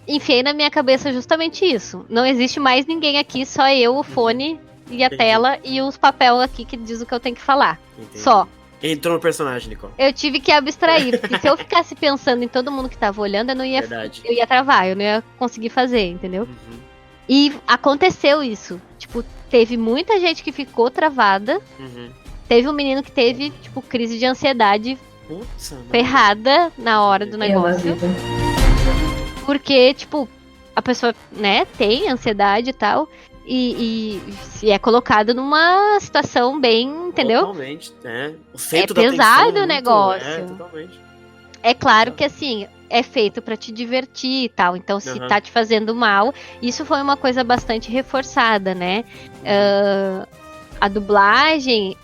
enfiei na minha cabeça justamente isso. Não existe mais ninguém aqui, só eu, o fone e a tela e os papéis aqui que diz o que eu tenho que falar. Entendi. Só. Entrou no personagem, Nicole. Eu tive que abstrair, porque se eu ficasse pensando em todo mundo que tava olhando, eu ia travar, eu não ia conseguir fazer, entendeu? E aconteceu isso. Teve muita gente que ficou travada. Teve um menino que teve, crise de ansiedade ferrada na hora do negócio. Porque, a pessoa, né, tem ansiedade e tal. E é colocado numa situação bem, entendeu? Totalmente, né? O centro da pesado atenção o negócio. Totalmente. É claro que, assim, é feito pra te divertir e tal. Então, se tá te fazendo mal, isso foi uma coisa bastante reforçada, né? A dublagem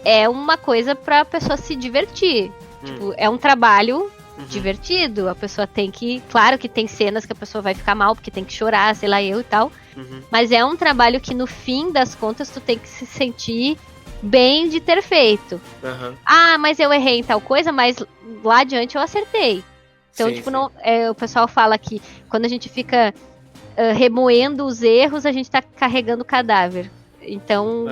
é uma coisa pra pessoa se divertir. É um trabalho divertido. A pessoa tem que... Claro que tem cenas que a pessoa vai ficar mal, porque tem que chorar, sei lá, eu e tal. Mas é um trabalho que, no fim das contas, tu tem que se sentir bem de ter feito. Mas eu errei em tal coisa, mas lá adiante eu acertei. Então, sim, não, o pessoal fala que quando a gente fica remoendo os erros, a gente tá carregando o cadáver. Então,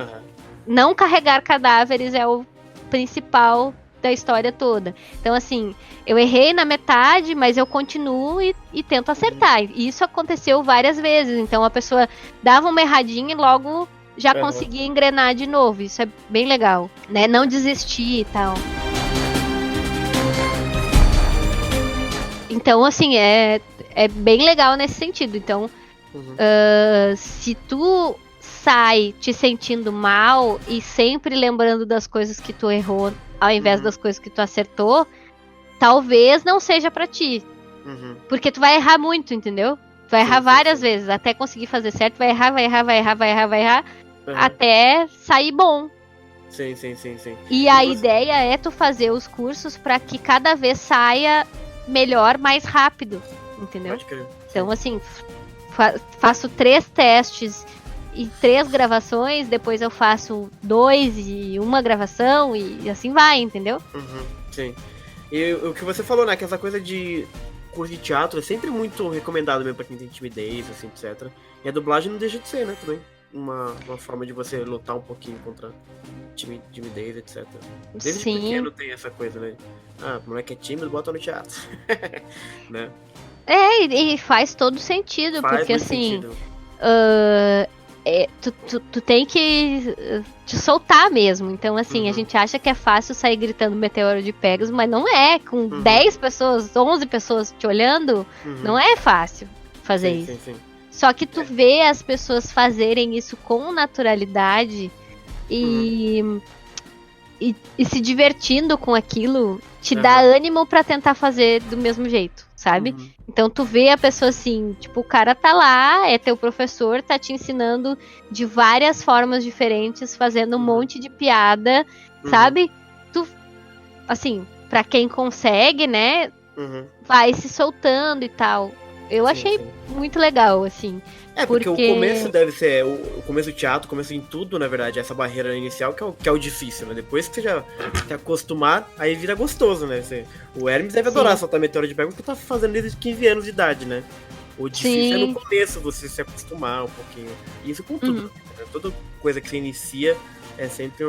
não carregar cadáveres é o principal da história toda. Então, assim, eu errei na metade, mas eu continuo e tento acertar. E isso aconteceu várias vezes. Então, a pessoa dava uma erradinha e logo já conseguia engrenar de novo. Isso é bem legal, né? Não desistir e tal. Então, assim, é bem legal nesse sentido. Então, se tu sai te sentindo mal e sempre lembrando das coisas que tu errou ao invés das coisas que tu acertou, talvez não seja pra ti. Porque tu vai errar muito, entendeu? Tu vai errar várias vezes, até conseguir fazer certo, vai errar, até sair bom. Sim. E a ideia é tu fazer os cursos pra que cada vez saia melhor, mais rápido, entendeu? Pode crer. Então, assim, faço 3 testes e 3 gravações, depois eu faço 2 e 1 gravação e assim vai, entendeu? Sim. E o que você falou, né, que essa coisa de curso de teatro é sempre muito recomendado mesmo pra quem tem timidez, assim, etc. E a dublagem não deixa de ser, né, também. Uma forma de você lutar um pouquinho contra timidez, etc. Desde pequeno tem essa coisa, né? O moleque é tímido, bota no teatro. Né? E faz todo sentido, porque assim, tu tem que te soltar mesmo. Então, assim, a gente acha que é fácil sair gritando Meteoro de Pegasus, mas não é. Com 10 pessoas, 11 pessoas te olhando, não é fácil fazer isso. Sim. Só que tu vê as pessoas fazerem isso com naturalidade e se divertindo com aquilo, te dá ânimo pra tentar fazer do mesmo jeito, sabe? Então tu vê a pessoa assim, tipo, o cara tá lá, é teu professor, tá te ensinando de várias formas diferentes, fazendo um monte de piada, sabe? Tu, assim, pra quem consegue, né, vai se soltando e tal. Eu achei muito legal, assim. Porque o começo deve ser, o começo do teatro, o começo em tudo, na verdade, essa barreira inicial que é o difícil, né? Depois que você já se acostumar, aí vira gostoso, né? O Hermes deve adorar soltar Meteoro de Pegasus, porque tá fazendo desde 15 anos de idade, né? O difícil é no começo, você se acostumar um pouquinho. E isso com tudo. Né? Toda coisa que você inicia é sempre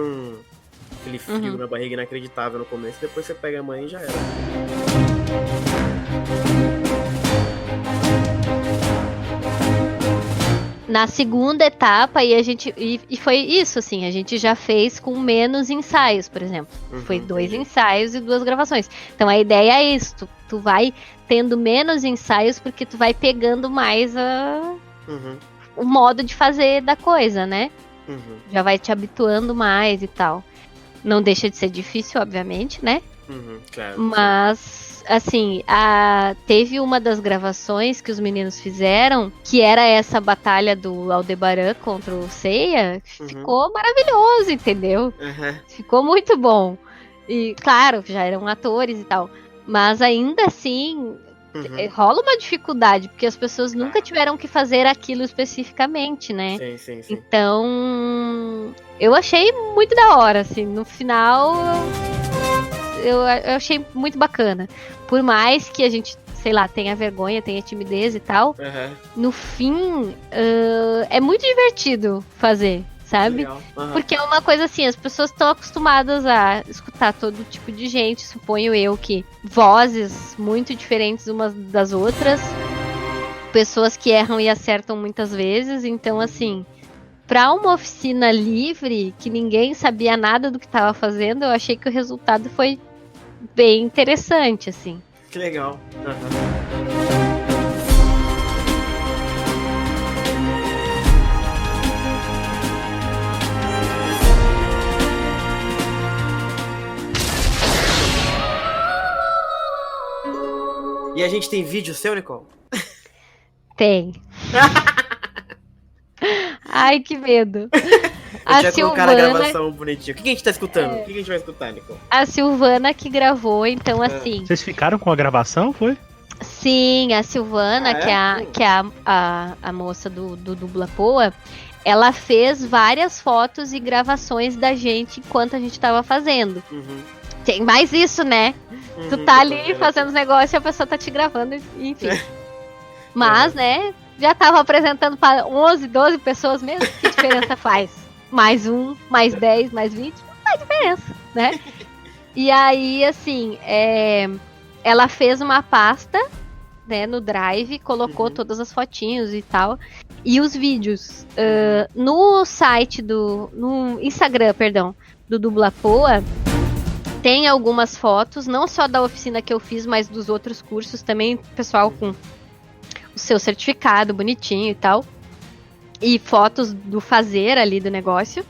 aquele frio na barriga inacreditável no começo, depois você pega a mãe e já era. Na segunda etapa, e foi isso, assim, a gente já fez com menos ensaios, por exemplo. Foi 2 ensaios e 2 gravações. Então a ideia é isso, tu vai tendo menos ensaios porque tu vai pegando mais o modo de fazer da coisa, né? Já vai te habituando mais e tal. Não deixa de ser difícil, obviamente, né? Claro. Mas, assim, teve uma das gravações que os meninos fizeram, que era essa batalha do Aldebaran contra o Seiya, ficou maravilhoso, entendeu? Ficou muito bom. E, claro, já eram atores e tal, mas ainda assim, rola uma dificuldade, porque as pessoas nunca tiveram que fazer aquilo especificamente, né? Sim. Então, eu achei muito da hora, assim, no final... Eu achei muito bacana. Por mais que a gente, sei lá, tenha vergonha, tenha timidez e tal, no fim, é muito divertido fazer, sabe? Porque é uma coisa assim, as pessoas estão acostumadas a escutar todo tipo de gente, suponho eu, que vozes muito diferentes umas das outras, pessoas que erram e acertam muitas vezes, então assim... Pra uma oficina livre, que ninguém sabia nada do que tava fazendo, eu achei que o resultado foi bem interessante, assim. Que legal. E a gente tem vídeo seu, Nicole? Tem. Ai, que medo. A gente vai colocar a gravação bonitinha. O que a gente tá escutando? O que a gente vai escutar, Nicole? A Silvana que gravou, então assim... Vocês ficaram com a gravação, foi? Sim, a Silvana, que é a moça do Dublapoa, ela fez várias fotos e gravações da gente enquanto a gente tava fazendo. Tem mais isso, né? Tu tá ali fazendo os negócios e a pessoa tá te gravando, enfim. Mas, né, já tava apresentando para 11, 12 pessoas mesmo. Que diferença faz? Mais 1, mais 10, mais 20, não faz diferença, né? E aí, assim, ela fez uma pasta, né, no Drive, colocou todas as fotinhos e tal, e os vídeos. No site no Instagram, perdão, do Dublapoa, tem algumas fotos, não só da oficina que eu fiz, mas dos outros cursos também, pessoal com o seu certificado bonitinho e tal. E fotos do fazer ali do negócio.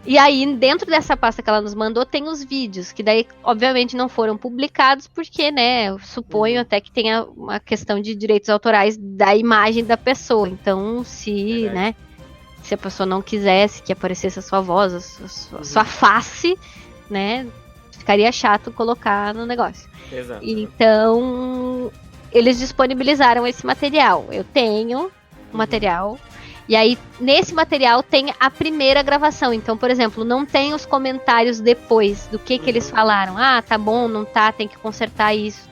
E aí, dentro dessa pasta que ela nos mandou, tem os vídeos, que daí, obviamente, não foram publicados, porque, né, eu suponho até que tenha uma questão de direitos autorais da imagem da pessoa. Então, se a pessoa não quisesse que aparecesse a sua voz, a sua face, né, ficaria chato colocar no negócio. Exato. Então, eles disponibilizaram esse material. Eu tenho o material. E aí, nesse material tem a primeira gravação. Então, por exemplo, não tem os comentários depois do que eles falaram. Ah, tá bom, não tá, tem que consertar isso,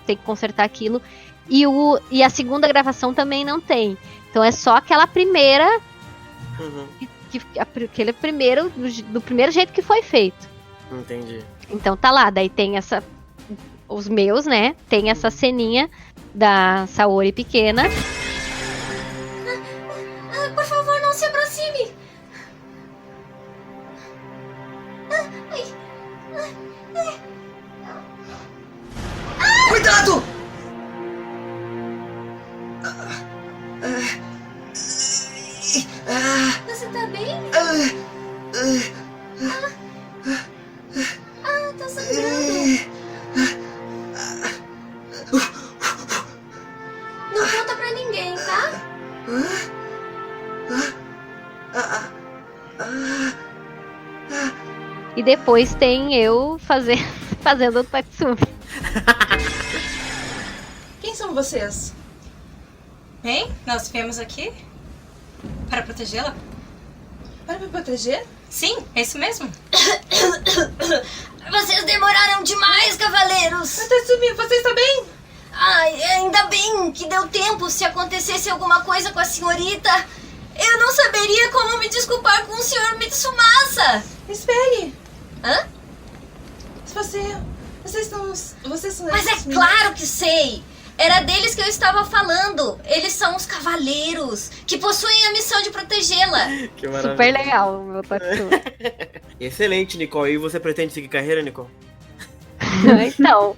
tem que consertar aquilo. E a segunda gravação também não tem. Então é só aquela primeira, aquele primeiro, do primeiro jeito que foi feito. Entendi. Então tá lá, daí tem os meus, né? Tem essa ceninha da Saori pequena. Por favor, não se aproxime. Cuidado! Você tá bem? Tá sangrando. Não conta pra ninguém, tá? E depois tem eu fazendo o Tatsumi. Quem são vocês? Bem, nós viemos aqui para protegê-la. Para me proteger? Sim, é isso mesmo. Vocês demoraram demais, cavaleiros. Tatsumi, você está bem? Ai, ainda bem que deu tempo. Se acontecesse alguma coisa com a senhorita, eu não saberia como me desculpar com o senhor Mitsumasa. Espere. Hã? Vocês são... Mas é claro que sei. Era deles que eu estava falando. Eles são os cavaleiros que possuem a missão de protegê-la. Que maravilha. Super legal o meu Tatsumi. Excelente, Nicole. E você pretende seguir carreira, Nicole? Então,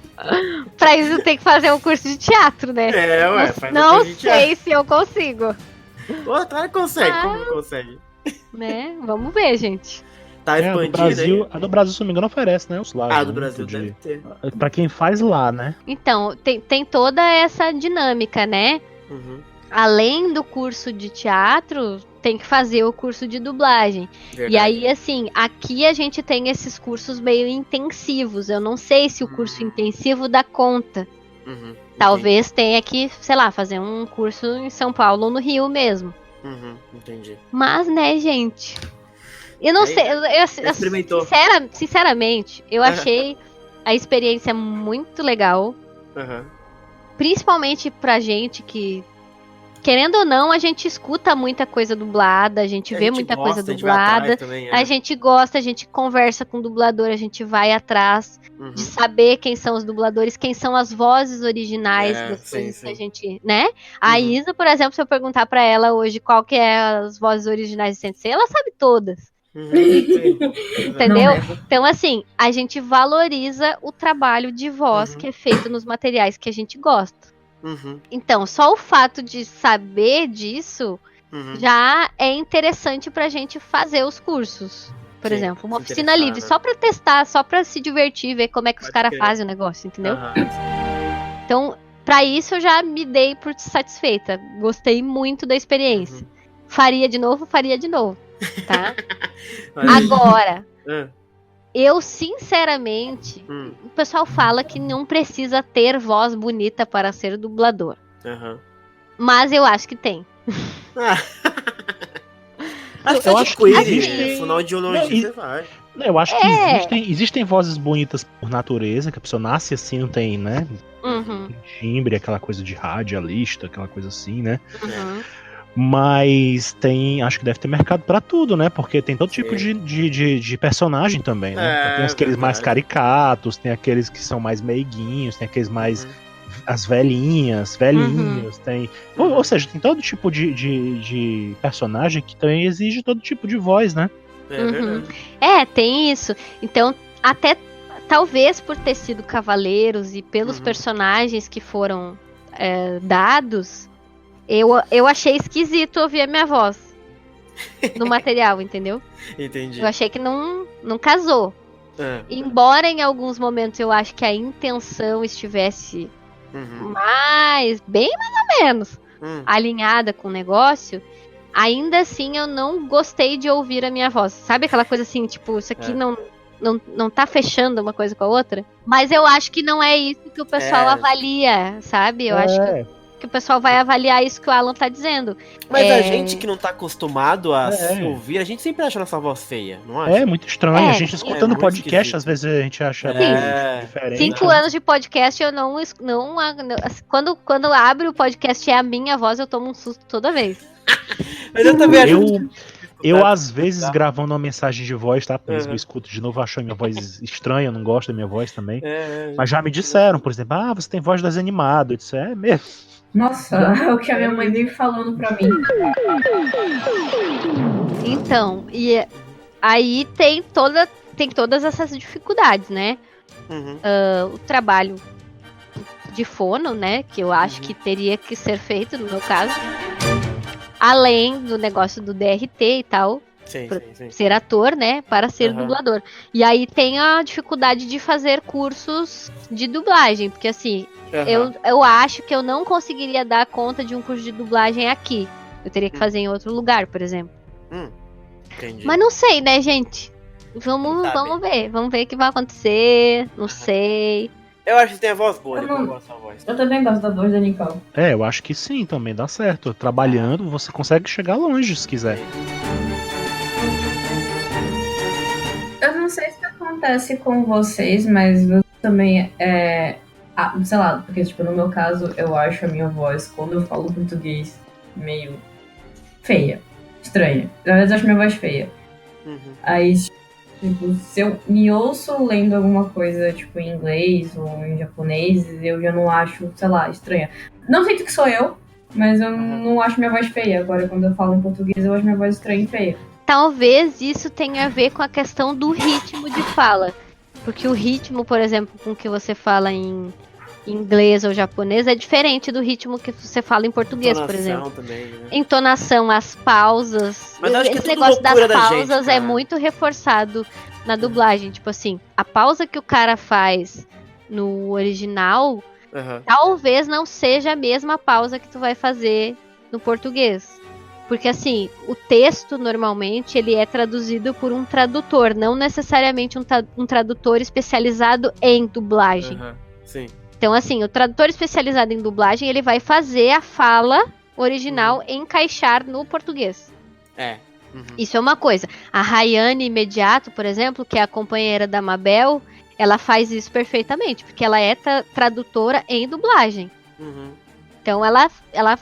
pra isso tem que fazer um curso de teatro, né? Faz Não curso de teatro. sei se eu consigo. Pô, claro que consegue. Como não consegue? Né? Vamos ver, gente. Tá expandido aí. A do Brasil, se não me engano, oferece, né? Os lives. Ah, do Brasil deve ter. Pra quem faz lá, né? Então, tem toda essa dinâmica, né? Além do curso de teatro, tem que fazer o curso de dublagem. Verdade. E aí, assim, aqui a gente tem esses cursos meio intensivos. Eu não sei se o curso intensivo dá conta. Talvez tenha que, sei lá, fazer um curso em São Paulo ou no Rio mesmo. Entendi. Mas, né, gente... Eu não sei, experimentou. Sinceramente, eu achei a experiência muito legal. Principalmente pra gente que, querendo ou não, a gente escuta muita coisa dublada, a gente vê muita coisa dublada, a gente gosta, a gente conversa com o dublador, a gente vai atrás de saber quem são os dubladores, quem são as vozes originais das coisas que a gente, né? A Isa, por exemplo, se eu perguntar pra ela hoje qual que é as vozes originais de Sensei, ela sabe todas. Entendeu? Então, assim, a gente valoriza o trabalho de voz que é feito nos materiais que a gente gosta. Então, só o fato de saber disso já é interessante pra gente fazer os cursos. Por exemplo, uma oficina livre, só pra testar, só pra se divertir, ver como é que os caras fazem o negócio, entendeu? Então, pra isso eu já me dei por satisfeita. Gostei muito da experiência. Faria de novo, tá? Agora, eu sinceramente, o pessoal fala que não precisa ter voz bonita para ser dublador. Mas eu acho que tem. Eu acho que existe. Eu acho que existem vozes bonitas por natureza, que a pessoa nasce assim, não tem, né? Timbre, aquela coisa de radialista, aquela coisa assim, né? Mas acho que deve ter mercado pra tudo, né? Porque tem todo tipo de personagem também, né? Tem aqueles mais caricatos, tem aqueles que são mais meiguinhos, tem aqueles mais... As velhinhos, tem... Ou seja, tem todo tipo de personagem que também exige todo tipo de voz, né? Tem isso. Então, até talvez por ter sido cavaleiros e pelos personagens que foram dados... Eu achei esquisito ouvir a minha voz. no material, entendeu? Entendi. Eu achei que não casou. Embora em alguns momentos eu acho que a intenção estivesse bem mais ou menos alinhada com o negócio, ainda assim eu não gostei de ouvir a minha voz. Sabe aquela coisa assim, tipo, isso aqui não tá fechando uma coisa com a outra? Mas eu acho que não é isso que o pessoal avalia, sabe? Eu acho que o pessoal vai avaliar isso que o Alan tá dizendo. Mas a gente que não tá acostumado a ouvir, a gente sempre acha nossa voz feia, não acha? É muito estranho. A gente escutando podcast, esquisito. Às vezes a gente acha diferente. 5 anos de podcast, eu não quando abre o podcast é a minha voz, eu tomo um susto toda vez. Mas eu também acho eu às vezes, gravando uma mensagem de voz, tá? Por exemplo, eu escuto de novo, acho a minha voz estranha, eu não gosto da minha voz também. Mas já me disseram, por exemplo, você tem voz desanimado. Eu disse, é mesmo. Nossa, é o que a minha mãe veio falando pra mim. Então, e aí tem todas essas dificuldades, né? O trabalho de fono, né? Que eu acho que teria que ser feito, no meu caso. Além do negócio do DRT e tal. Sim. Ser ator, né? Para ser dublador. E aí tem a dificuldade de fazer cursos de dublagem. Porque assim, eu acho que eu não conseguiria dar conta de um curso de dublagem aqui. Eu teria que fazer em outro lugar, por exemplo. Entendi. Mas não sei, né, gente? Vamos ver. Vamos ver o que vai acontecer. Não sei. Eu acho que tem a voz boa, eu gosto da voz. Eu também gosto da voz da Nicole. Eu acho que sim, também dá certo. Trabalhando, você consegue chegar longe, se quiser. Eu não sei se acontece com vocês, mas eu também sei lá, porque tipo, no meu caso, eu acho a minha voz, quando eu falo português, meio feia, estranha. Às vezes eu acho minha voz feia. Aí, tipo, se eu me ouço lendo alguma coisa, tipo, em inglês ou em japonês, eu já não acho, sei lá, estranha. Não sinto que sou eu, mas eu não acho minha voz feia. Agora, quando eu falo em português, eu acho minha voz estranha e feia. Talvez isso tenha a ver com a questão do ritmo de fala. Porque o ritmo, por exemplo, com que você fala em inglês ou japonês é diferente do ritmo que você fala em português, por exemplo. Também, né? Entonação, as pausas. Mas acho que esse negócio das pausas é muito reforçado na dublagem. Tipo assim, a pausa que o cara faz no original talvez não seja a mesma pausa que tu vai fazer no português. Porque assim, o texto normalmente ele é traduzido por um tradutor, não necessariamente um tradutor especializado em dublagem. Sim. Então assim, o tradutor especializado em dublagem, ele vai fazer a fala original encaixar no português. Isso é uma coisa. A Rayane Imediato, por exemplo, que é a companheira da Mabel, ela faz isso perfeitamente, porque ela é tradutora em dublagem. Então ela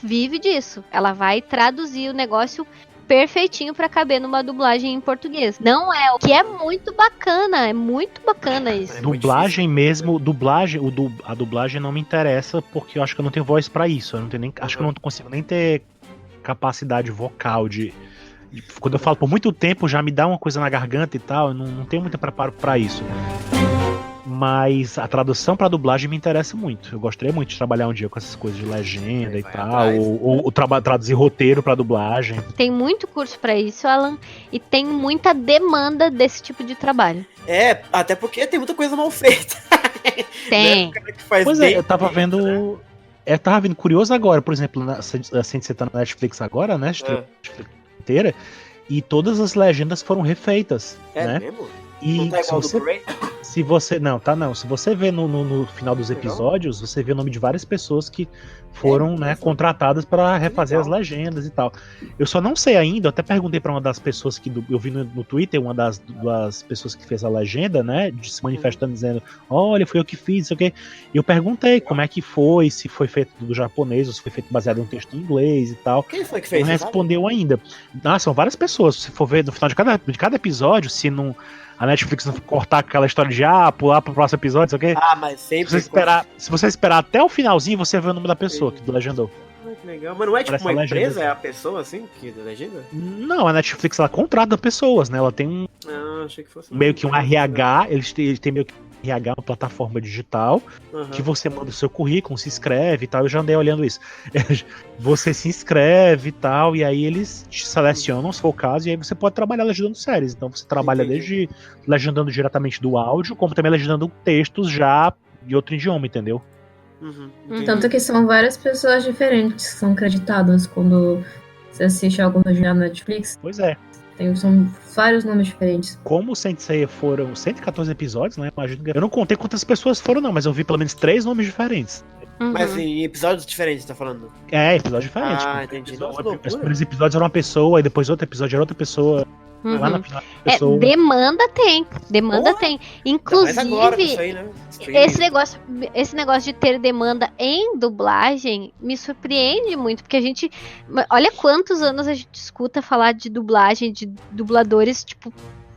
vive disso. Ela vai traduzir o negócio perfeitinho pra caber numa dublagem em português. Não é o que é muito bacana isso. Dublagem mesmo, a dublagem não me interessa porque eu acho que eu não tenho voz pra isso. Eu não tenho nem, acho que eu não consigo nem ter capacidade vocal de quando eu falo por muito tempo já me dá uma coisa na garganta e tal, eu não tenho muito preparo pra isso. Mas a tradução pra dublagem me interessa muito. Eu gostaria muito de trabalhar um dia com essas coisas de legenda e tal, ou traduzir roteiro pra dublagem. Tem muito curso pra isso, Alan, e tem muita demanda desse tipo de trabalho. Até porque tem muita coisa mal feita. Tem. Pois eu tava vendo... tava vendo curioso agora, por exemplo, assim, você tá na Netflix agora, né? Netflix inteira, e todas as legendas foram refeitas, né? Mesmo? E não tá igual se você vê no final dos episódios, você vê o nome de várias pessoas que foram contratadas para refazer as legendas e tal. Eu só não sei ainda, eu até perguntei para uma das pessoas que eu vi no Twitter, uma das pessoas que fez a legenda, né, se manifestando dizendo, olha, fui eu que fiz, isso aqui. E eu perguntei como é que foi, se foi feito do japonês ou se foi feito baseado em um texto em inglês e tal. Quem foi que fez? Não respondeu ainda. São várias pessoas. Se for ver no final de cada episódio, se não a Netflix não cortar aquela história de pular pro próximo episódio, sei o quê. Mas sempre. Se você esperar até o finalzinho, você vê o nome da pessoa que legendou. Que legal. Mas não é tipo uma empresa, é a pessoa assim que legenda? Não, a Netflix ela contrata pessoas, né? Ela tem achei que fosse meio que um RH, eles têm meio que RH, uma plataforma digital, que você manda o seu currículo, se inscreve e tal. Eu já andei olhando isso. Você se inscreve e tal, e aí eles te selecionam, se for o caso, e aí você pode trabalhar legendando séries. Então você trabalha desde legendando diretamente do áudio, como também legendando textos já de outro idioma, entendeu? Tanto que são várias pessoas diferentes que são creditadas quando você assiste algo legendado na Netflix. Pois é. São vários nomes diferentes. Como o Saint Seiya foram 114 episódios, né? Imagino que... Eu não contei quantas pessoas foram, não, mas eu vi pelo menos 3 nomes diferentes. Mas em episódios diferentes, tá falando? É, episódios diferentes. Entendi. Os primeiros episódios eram uma pessoa, e depois outro episódio era outra pessoa. Lá na final, pessoa... Demanda tem. Inclusive, agora, isso aí, né? esse negócio de ter demanda em dublagem me surpreende muito, porque a gente... Olha quantos anos a gente escuta falar de dublagem, de dubladores, tipo,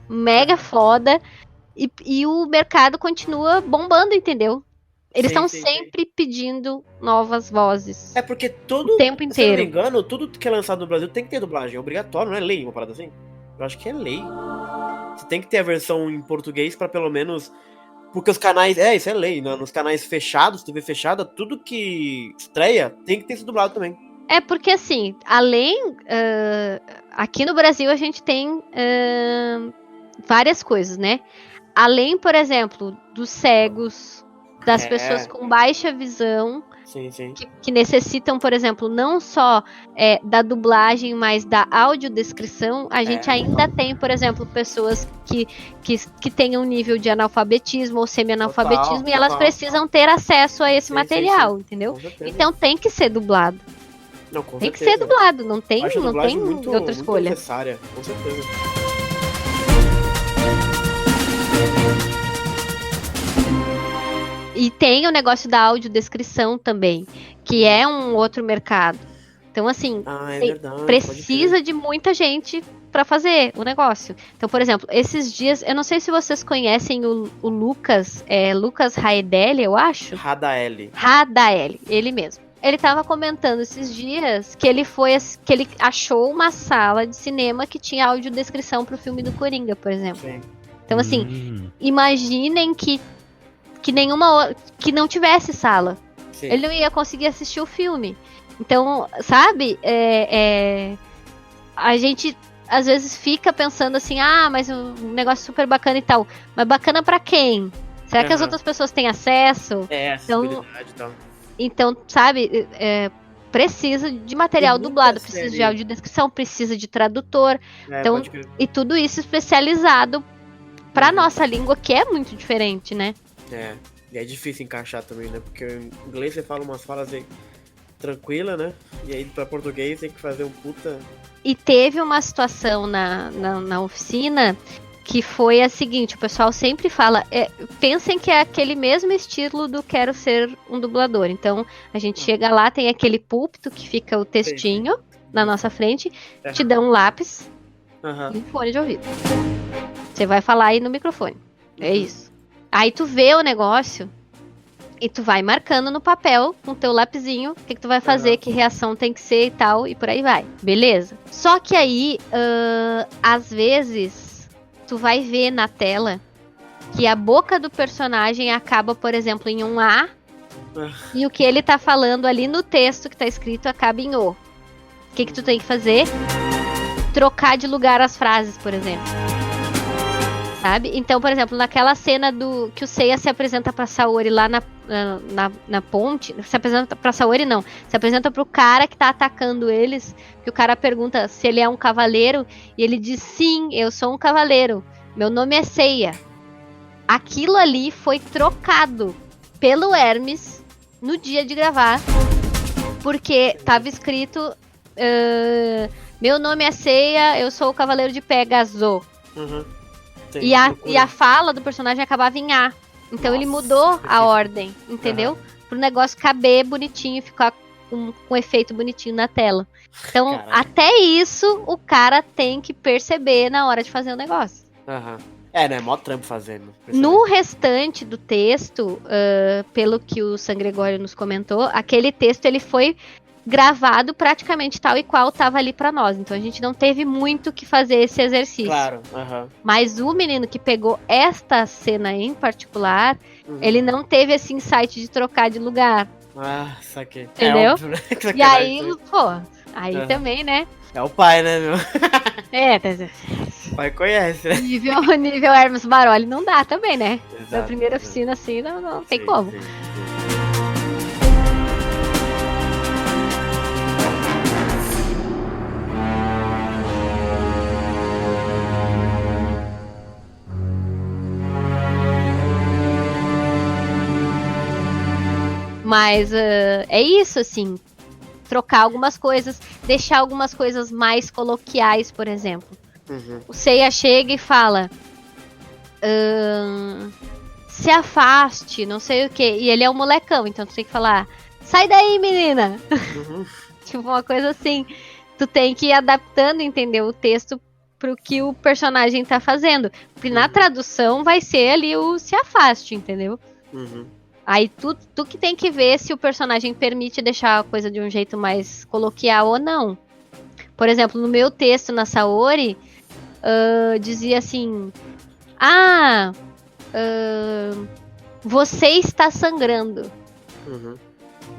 mega foda, e o mercado continua bombando, entendeu? Eles estão sempre pedindo novas vozes. É porque o tempo inteiro. Se eu não me engano, tudo que é lançado no Brasil tem que ter dublagem. É obrigatório, não é lei, uma parada assim? Eu acho que é lei. Você tem que ter a versão em português pra pelo menos... Porque os canais... isso é lei. Né? Nos canais fechados, TV fechada, tudo que estreia tem que ter sido dublado também. É porque, assim, além... aqui no Brasil a gente tem várias coisas, né? Além, por exemplo, dos cegos, das pessoas com baixa visão... Sim. Que necessitam, por exemplo, não só da dublagem, mas da audiodescrição. A gente ainda tem, por exemplo, pessoas que têm um nível de analfabetismo ou semi-analfabetismo e elas precisam ter acesso a esse material, entendeu? Então tem que ser dublado. Não, com tem certeza. que ser dublado, não tem muito, outra escolha. Muito necessária, com certeza. E tem o negócio da audiodescrição também, que é um outro mercado. Então, assim, verdade, precisa de muita gente para fazer o negócio. Então, por exemplo, esses dias, eu não sei se vocês conhecem o Lucas, Lucas Raedelli, eu acho. Radaeli, ele mesmo. Ele tava comentando esses dias que ele achou uma sala de cinema que tinha audiodescrição pro filme do Coringa, por exemplo. Sim. Então, assim, imaginem que não tivesse sala. Sim. Ele não ia conseguir assistir o filme. Então, sabe? A gente às vezes fica pensando assim, mas um negócio super bacana e tal. Mas bacana pra quem? Será que as outras pessoas têm acesso? Acessibilidade e tal. Então, sabe? Precisa de material dublado, precisa de audiodescrição, precisa de tradutor. Então, e tudo isso especializado pra nossa língua, que é muito diferente, né? E é difícil encaixar também, né? Porque em inglês você fala umas falas aí tranquila, né? E aí pra português tem que fazer um puta... E teve uma situação na oficina que foi a seguinte, o pessoal sempre fala, pensem que é aquele mesmo estilo do quero ser um dublador. Então, a gente chega lá, tem aquele púlpito que fica o textinho na nossa frente, te dá um lápis e um fone de ouvido. Você vai falar aí no microfone. É isso. Aí tu vê o negócio e tu vai marcando no papel com teu lapisinho o que tu vai fazer, que reação tem que ser e tal, e por aí vai. Beleza? Só que aí, às vezes, tu vai ver na tela que a boca do personagem acaba, por exemplo, em um A e o que ele tá falando ali no texto que tá escrito acaba em O. O que tu tem que fazer? Trocar de lugar as frases, por exemplo. Sabe? Então, por exemplo, naquela cena que o Seiya se apresenta pra Saori lá na ponte, se apresenta pra Saori não, se apresenta pro cara que tá atacando eles, que o cara pergunta se ele é um cavaleiro, e ele diz, sim, eu sou um cavaleiro, meu nome é Seiya. Aquilo ali foi trocado pelo Hermes no dia de gravar, porque tava escrito, meu nome é Seiya, eu sou o cavaleiro de Pegasus. E a fala do personagem acabava em A. Então ele mudou a ordem, entendeu? Pro negócio caber bonitinho e ficar com um efeito bonitinho na tela. Então, até isso o cara tem que perceber na hora de fazer o negócio. Né? É mó trampo fazendo. No restante do texto, pelo que o San Gregório nos comentou, aquele texto ele foi gravado praticamente tal e qual tava ali pra nós. Então a gente não teve muito que fazer esse exercício. Claro, Mas o menino que pegou esta cena em particular, ele não teve esse insight de trocar de lugar. Ah, saquei. Entendeu? Óbvio, né? E aí, pô, aí também, né? É o pai, né, meu? O pai conhece, né? Nível Hermes Baroli não dá também, né? Exato, Na primeira oficina, assim, não tem como. Sim. Mas é isso, assim. Trocar algumas coisas, deixar algumas coisas mais coloquiais, por exemplo. O Seiya chega e fala: se afaste, não sei o que. E ele é um molecão, então tu tem que falar: sai daí, menina! Tipo, uma coisa assim. Tu tem que ir adaptando, entendeu? O texto pro que o personagem tá fazendo. Porque na tradução vai ser ali o se afaste, entendeu? Aí tu que tem que ver se o personagem permite deixar a coisa de um jeito mais coloquial ou não. Por exemplo, no meu texto na Saori, dizia assim: você está sangrando.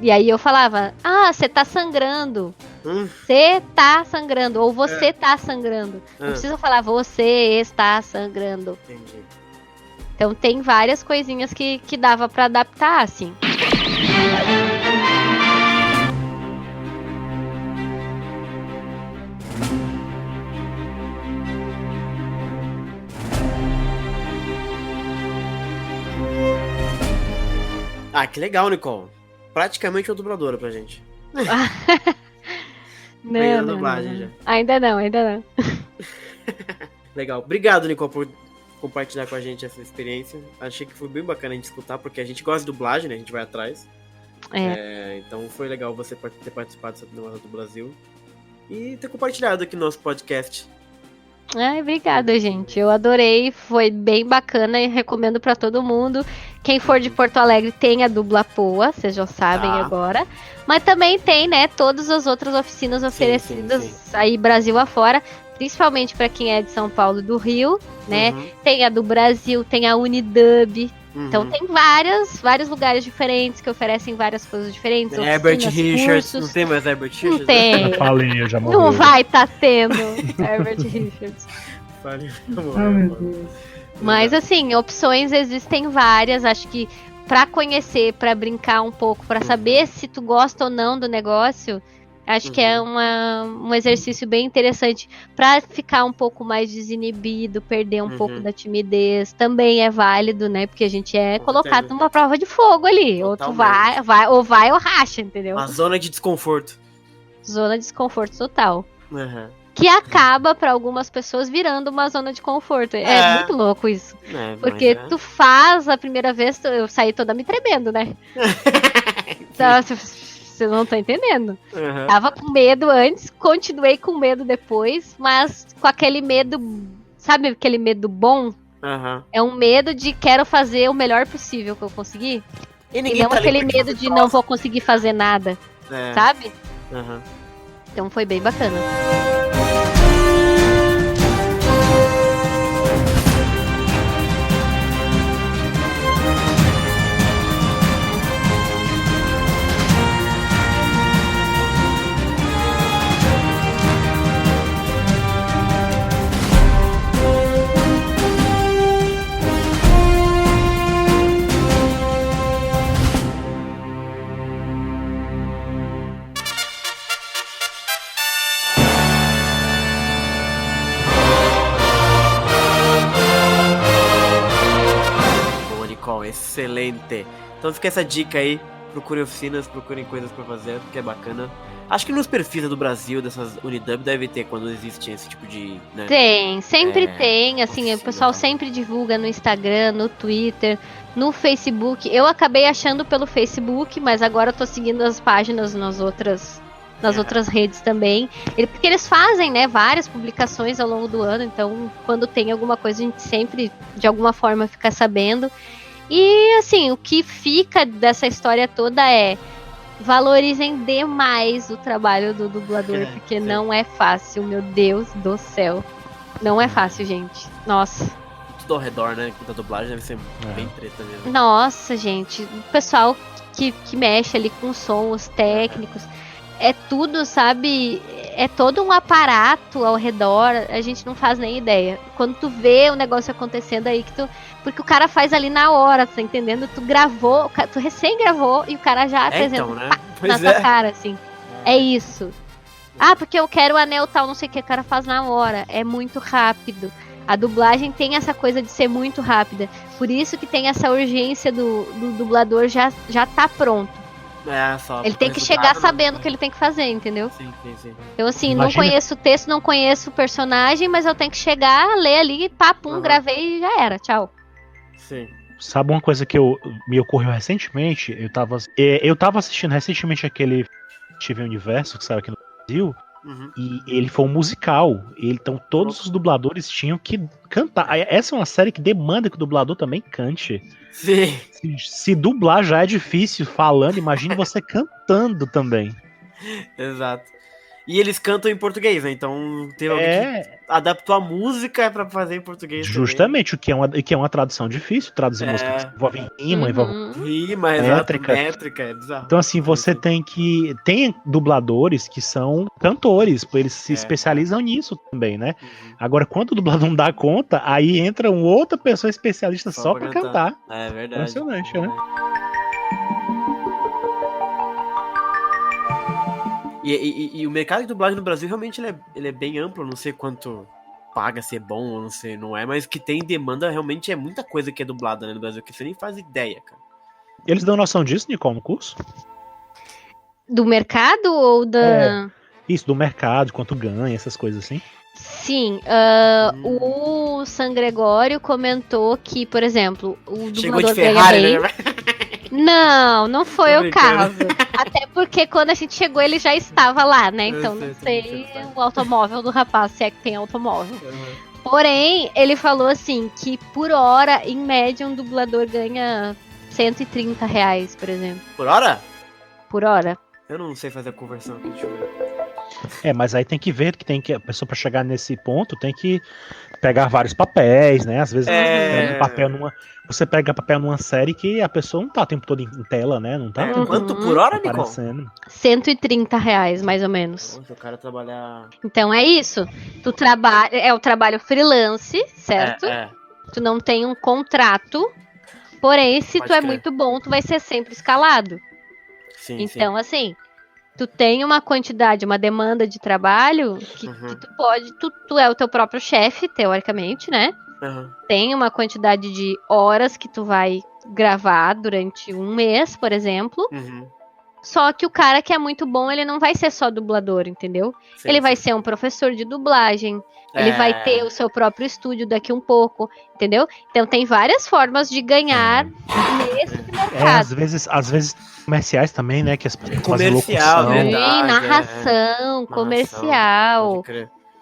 E aí eu falava: você tá sangrando. Você tá sangrando. Ou você tá sangrando. Não precisa falar você está sangrando. Entendi. Então tem várias coisinhas que dava pra adaptar, assim. Ah, que legal, Nicole. Praticamente uma dubladora pra gente. Não. Ainda não. Legal. Obrigado, Nicole, por compartilhar com a gente essa experiência. Achei que foi bem bacana a gente escutar, porque a gente gosta de dublagem, né? A gente vai atrás. Então foi legal você ter participado dessa Cinemação do Brasil e ter compartilhado aqui no nosso podcast. Obrigada, gente. Eu adorei, foi bem bacana e recomendo pra todo mundo. Quem for de Porto Alegre tem a Dubla Poa, vocês já sabem agora. Mas também tem, né, todas as outras oficinas oferecidas aí Brasil afora. Principalmente para quem é de São Paulo e do Rio, né? Tem a do Brasil, tem a Unidub. Então tem vários lugares diferentes que oferecem várias coisas diferentes. Herbert Richards, não tem mais Herbert Richards? Não tem. Eu falei, eu já morri. Não vai estar tendo Herbert Richards. Mas assim, opções existem várias. Acho que para conhecer, para brincar um pouco, para saber se tu gosta ou não do negócio, acho que é um exercício bem interessante para ficar um pouco mais desinibido, perder um pouco da timidez. Também é válido, né? Porque a gente é colocado numa prova de fogo ali. Totalmente. Ou tu vai ou racha, entendeu? Uma zona de desconforto. Zona de desconforto total. Que acaba para algumas pessoas virando uma zona de conforto. É muito louco isso. Porque tu faz a primeira vez, eu saí toda me tremendo, né? Você não tá entendendo. Tava com medo antes, continuei com medo depois, mas com aquele medo, sabe aquele medo bom? É um medo de quero fazer o melhor possível que eu conseguir. E não aquele medo de não vou conseguir fazer nada, sabe? Então foi bem bacana. Excelente. Então fica essa dica aí. Procurem oficinas, procurem coisas pra fazer, porque é bacana. Acho que nos perfis do Brasil, dessas Unidub, deve ter quando existe esse tipo de... né? Tem, sempre tem. Assim, oficina, o pessoal sempre divulga no Instagram, no Twitter, no Facebook. Eu acabei achando pelo Facebook, mas agora eu tô seguindo as páginas nas outras redes também. Porque eles fazem, né, várias publicações ao longo do ano. Então, quando tem alguma coisa, a gente sempre, de alguma forma, fica sabendo. E, assim, o que fica dessa história toda é: valorizem demais o trabalho do dublador, porque não é fácil, meu Deus do céu. Não é fácil, gente. Nossa. Tudo ao redor, né? Da dublagem deve ser bem treta mesmo. Nossa, gente. O pessoal que mexe ali com som, os técnicos, é tudo, sabe? É todo um aparato ao redor, a gente não faz nem ideia. Quando tu vê o negócio acontecendo aí, porque o cara faz ali na hora, tá entendendo? Tu gravou, tu recém gravou e o cara já apresenta então, né? na tua cara, assim. É isso. Ah, porque eu quero o anel tal, não sei o que, o cara faz na hora. É muito rápido. A dublagem tem essa coisa de ser muito rápida. Por isso que tem essa urgência do dublador já tá pronto. Ele tem que chegar sabendo o que ele tem que fazer, entendeu? Sim. Então, assim, não conheço o texto, não conheço o personagem, mas eu tenho que chegar, ler ali, papum, gravei e já era, tchau. Sim. Sabe uma coisa que me ocorreu recentemente? Eu tava assistindo recentemente aquele Steven Universo, que saiu aqui no Brasil, e ele foi um musical. Então todos os dubladores tinham que cantar. Essa é uma série que demanda que o dublador também cante. Sim. Se dublar já é difícil falando, imagine você cantando também. Exato. E eles cantam em português, né? Então tem alguém que adaptou a música pra fazer em português. Justamente, também. O que é uma tradução difícil, traduzir música que envolve rima, envolve métrica, é bizarro. Então, assim, você tem dubladores que são cantores, eles se especializam nisso também, né? Agora, quando o dublador não dá conta, aí entra uma outra pessoa especialista só pra cantar. É verdade. Impressionante, né? E o mercado de dublagem no Brasil realmente ele é bem amplo, não sei quanto paga, se é bom ou não é, mas que tem demanda realmente é muita coisa que é dublada, né, no Brasil, que você nem faz ideia, cara. Eles dão noção disso, Nicole, no curso? Do mercado ou da... Isso, do mercado, quanto ganha, essas coisas assim? Sim, o San Gregório comentou que, por exemplo, o dublador ganha bem... Né? Não foi o caso. Até porque quando a gente chegou ele já estava lá, né? Então não sei o automóvel do rapaz, se é que tem automóvel. Porém, ele falou assim, que por hora, em média, um dublador ganha R$130, por exemplo. Por hora? Por hora. Eu não sei fazer a conversão aqui, deixa eu ver. Mas aí tem que ver que a pessoa pra chegar nesse ponto tem que pegar vários papéis, né? Às vezes você pega papel numa série que a pessoa não tá o tempo todo em tela, né? Não tá. Quanto por hora, Nicole? R$130, mais ou menos. Nossa, o cara trabalhar... Então é isso. Tu trabalha, é o trabalho freelance, certo? Tu não tem um contrato, porém, se tu é muito bom, tu vai ser sempre escalado. Sim, então, assim, tu tem uma quantidade, uma demanda de trabalho que tu pode... Tu é o teu próprio chefe, teoricamente, né? Tem uma quantidade de horas que tu vai gravar durante um mês, por exemplo. Só que o cara que é muito bom, ele não vai ser só dublador, entendeu? Ele vai ser um professor de dublagem. Ele vai ter o seu próprio estúdio daqui um pouco, entendeu? Então tem várias formas de ganhar nesse mercado. Às vezes comerciais também, né? Que as pessoas fazem locução. Verdade, narração, comercial.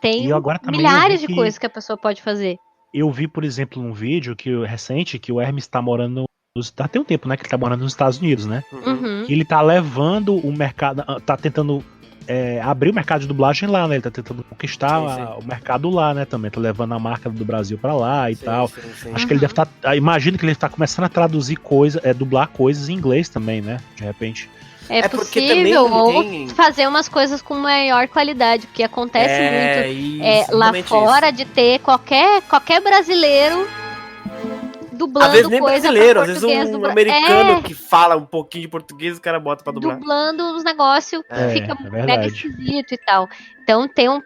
Tem milhares de coisas que a pessoa pode fazer. Eu vi, por exemplo, num vídeo recente que o Hermes tá morando tem um tempo, né, que ele tá morando nos Estados Unidos, né? Que ele tá levando o mercado, tá tentando abrir o mercado de dublagem lá, né? Ele tá tentando conquistar o mercado lá, né? Também tá levando a marca do Brasil pra lá e tal. Acho que ele deve estar, imagino que ele tá começando a traduzir dublar coisas em inglês também, né? De repente. É possível, ou fazer umas coisas com maior qualidade, porque acontece muito lá fora de ter qualquer brasileiro dublando às vezes nem coisa brasileiro, às vezes um americano que fala um pouquinho de português, o cara bota pra dublar. Dublando os negócios, fica mega esquisito e tal. Então tem um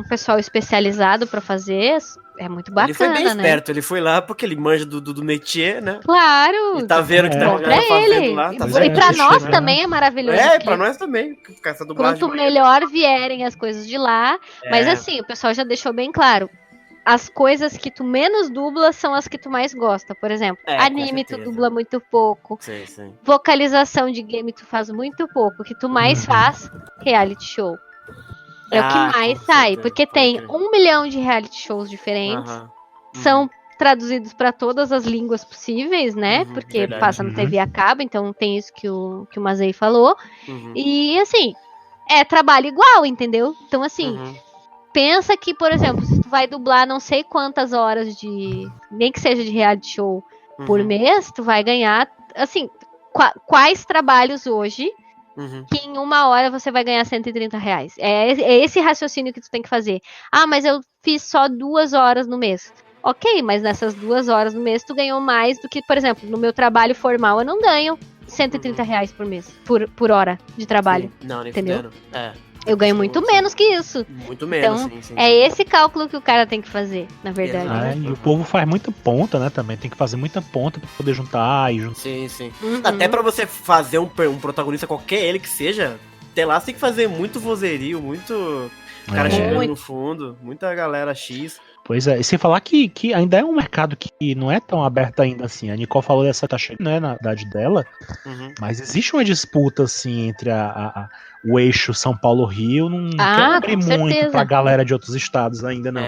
pessoal especializado pra fazer, é muito bacana, ele foi bem esperto, né? Ele foi lá porque ele manja do métier, né? Claro! E tá vendo o que tá fazendo lá. E pra nós também é maravilhoso. Pra nós também, ficar essa dublagem. Quanto melhor vierem as coisas de lá, mas assim, o pessoal já deixou bem claro, as coisas que tu menos dubla são as que tu mais gosta. Por exemplo, anime tu dubla muito pouco. Sim. Vocalização de game tu faz muito pouco. O que tu mais faz, reality show. É o que mais sai. Porque tem 1 milhão de reality shows diferentes. São traduzidos para todas as línguas possíveis, né? Porque verdade. passa na TV a cabo, então tem isso que o Mazei falou. E assim, é trabalho igual, entendeu? Então assim, pensa que, por exemplo, se tu vai dublar não sei quantas horas nem que seja de reality show por mês, tu vai ganhar, assim, quais trabalhos hoje que em 1 hora você vai ganhar R$130. É esse raciocínio que tu tem que fazer. Ah, mas eu fiz só 2 horas no mês. Ok, mas nessas 2 horas no mês tu ganhou mais do que, por exemplo, no meu trabalho formal eu não ganho R$130 por mês, por hora de trabalho. Sim. Não, nem entendeu? Fudendo. Eu ganho muito menos que isso. Muito menos, então, sim. É esse cálculo que o cara tem que fazer, na verdade. E o povo faz muita ponta, né, também. Tem que fazer muita ponta pra poder juntar e juntar. Sim. Até pra você fazer um protagonista, qualquer ele que seja, até lá você tem que fazer muito vozerio, muito cara chegando no fundo, muita galera X. Pois é, e sem falar que ainda é um mercado que não é tão aberto ainda assim. A Nicole falou dessa taxa, né, na idade dela, mas existe uma disputa, assim, entre o eixo São Paulo-Rio, não quer abrir muito pra galera de outros estados ainda, não.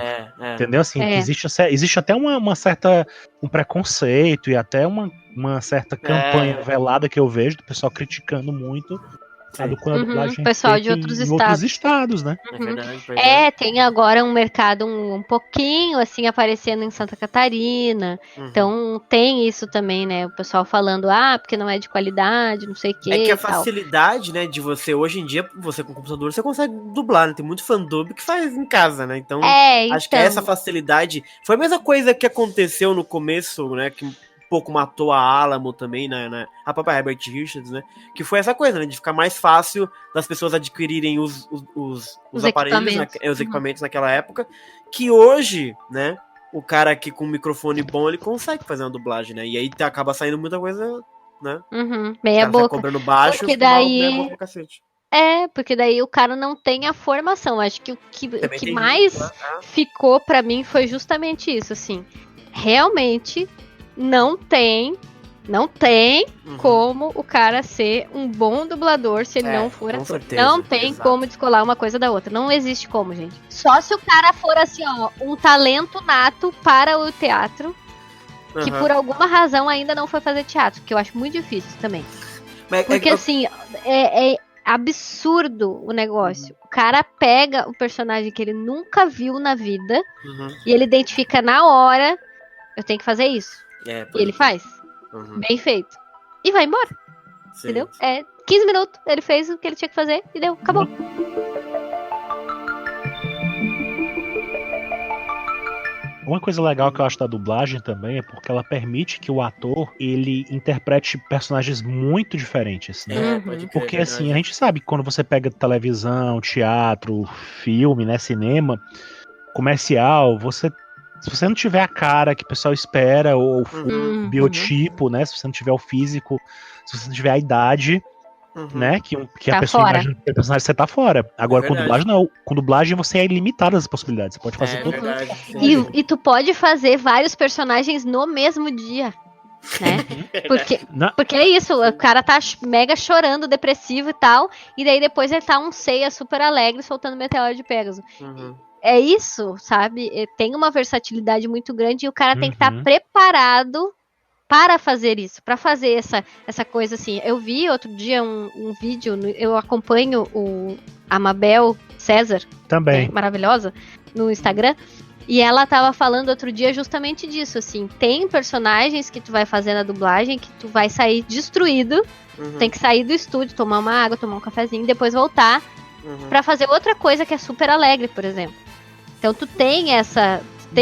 Entendeu? Assim, existe até um preconceito e até uma certa campanha velada que eu vejo do pessoal criticando muito quando a dublagem pessoal de outros estados, né? É verdade, tem agora um mercado um pouquinho assim aparecendo em Santa Catarina. Então tem isso também, né? O pessoal falando, porque não é de qualidade, não sei o que. É que a facilidade, né, de você, hoje em dia, você com computador, você consegue dublar, né? Tem muito fandub que faz em casa, né? Então, acho que essa facilidade foi a mesma coisa que aconteceu no começo, né? Que pouco matou a Alamo também, a própria Herbert Richards, né? Que foi essa coisa, né? De ficar mais fácil das pessoas adquirirem os aparelhos, os equipamentos naquela época, que hoje, né? O cara aqui com um microfone bom, ele consegue fazer uma dublagem, né? E aí acaba saindo muita coisa, né? Meia boca. Cobrando baixo, porque daí... meia boca, cacete. Porque daí o cara não tem a formação. Acho que o que mais ficou pra mim foi justamente isso, assim. Realmente... Não tem como o cara ser um bom dublador se ele não for ator. Certeza, não tem como descolar uma coisa da outra. Não existe como, gente. Só se o cara for assim, um talento nato para o teatro, que por alguma razão ainda não foi fazer teatro, que eu acho muito difícil também. Porque assim, é absurdo o negócio. O cara pega o personagem que ele nunca viu na vida e ele identifica na hora, eu tenho que fazer isso. E ele faz. Bem feito. E vai embora. Sim. Entendeu? 15 minutos, ele fez o que ele tinha que fazer e deu, acabou. Uma coisa legal que eu acho da dublagem também é porque ela permite que o ator, ele interprete personagens muito diferentes, né? Porque assim, a gente sabe que quando você pega televisão, teatro, filme, né, cinema, comercial, se você não tiver a cara que o pessoal espera, ou o biotipo, né? Se você não tiver o físico, se você não tiver a idade, né? Que a pessoa imagina que o personagem, você tá fora. Agora, com dublagem, não. Com dublagem, você é ilimitado as possibilidades. Você pode fazer tudo. E tu pode fazer vários personagens no mesmo dia. Né? Porque é isso, o cara tá mega chorando, depressivo e tal, e daí depois ele tá um Seiya super alegre soltando meteoro de Pégaso. É isso, sabe? Tem uma versatilidade muito grande e o cara tem que estar preparado para fazer isso, para fazer essa coisa assim. Eu vi outro dia um vídeo, eu acompanho a Mabel César, também maravilhosa, no Instagram, e ela tava falando outro dia justamente disso, assim, tem personagens que tu vai fazer na dublagem que tu vai sair destruído, tem que sair do estúdio, tomar uma água, tomar um cafezinho e depois voltar pra fazer outra coisa que é super alegre, por exemplo. Então tu tem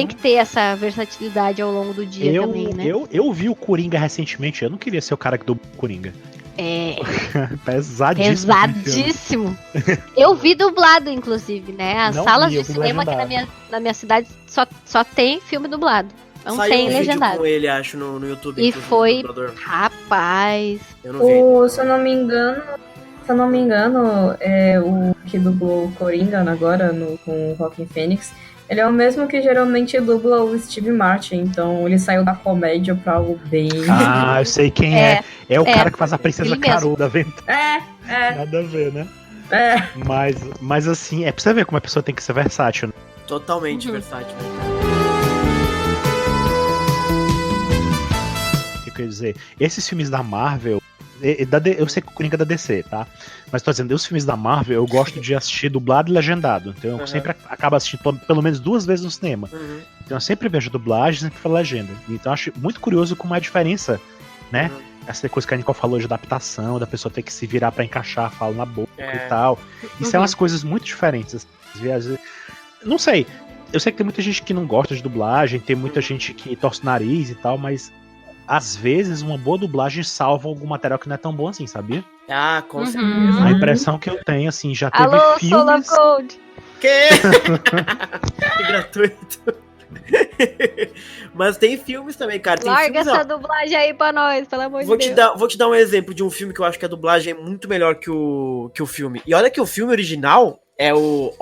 que ter essa versatilidade ao longo do dia também, né? Eu vi o Coringa recentemente, eu não queria ser o cara que dubla o Coringa. Pesadíssimo. Eu vi dublado, inclusive, né? As salas de cinema aqui na minha cidade só tem filme dublado. Não tem legendado. Com ele, acho, no YouTube. E foi... Rapaz... Eu não vi. Se eu não me engano, o que dublou o Coringa agora com o Joaquin Phoenix, ele é o mesmo que geralmente dubla o Steve Martin, então ele saiu da comédia pra algo bem... eu sei quem é. É o cara que faz a Princesa Carol da Aventura. Nada a ver, né? Mas assim, pra você ver como a pessoa tem que ser versátil, né? Totalmente versátil. eu queria dizer? Esses filmes da Marvel, eu sei que o Coringa é da DC, tá? Mas tô dizendo, os filmes da Marvel eu gosto de assistir dublado e legendado. Então eu sempre acabo assistindo pelo menos 2 vezes no cinema. Então eu sempre vejo dublagem, sempre vejo legenda. Então eu acho muito curioso como é a diferença, né? Essa coisa que a Nicole falou de adaptação, da pessoa ter que se virar pra encaixar a fala na boca e tal. Isso é umas coisas muito diferentes. Às vezes, não sei. Eu sei que tem muita gente que não gosta de dublagem, tem muita gente que torce o nariz e tal, mas às vezes uma boa dublagem salva algum material que não é tão bom assim, sabia? Ah, com certeza. A impressão que eu tenho, assim, já teve Alô, filmes... Solar Code! Que? Que gratuito. Mas tem filmes também, cara. Tem Larga filmes, essa dublagem aí pra nós, pelo amor de Deus. Vou te dar um exemplo de um filme que eu acho que a dublagem é muito melhor que o filme. E olha que o filme original é o...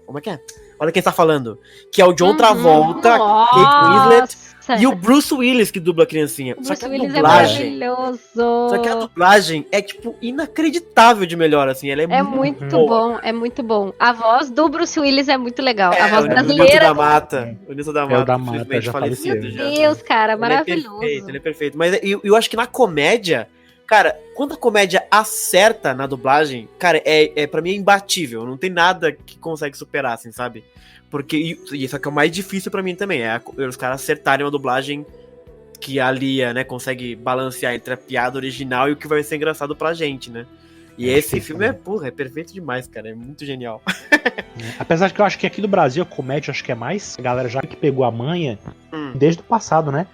Como é que é? Olha quem tá falando. Que é o John Travolta, Kate Winslet e o Bruce Willis que dubla a criancinha. O Só que a Bruce Willis dublagem... é maravilhoso. Só que a dublagem é, tipo, inacreditável de melhor, assim. Ela é muito bom, é muito bom. A voz do Bruce Willis é muito legal. A voz o brasileira. Nilson da Mata. O Nilson da Mata. É o da Mata, já falecido. Meu Deus, cara, maravilhoso. Ele é perfeito. Mas eu acho que na comédia, cara, quando a comédia acerta na dublagem, cara, pra mim é imbatível. Não tem nada que consegue superar, assim, sabe? Porque isso é que é o mais difícil pra mim também. É os caras acertarem uma dublagem que alia, né? Consegue balancear entre a piada original e o que vai ser engraçado pra gente, né? E esse filme é perfeito demais, cara. É muito genial. Apesar de que eu acho que aqui no Brasil a comédia acho que é mais... A galera já que pegou a manha desde o passado, né?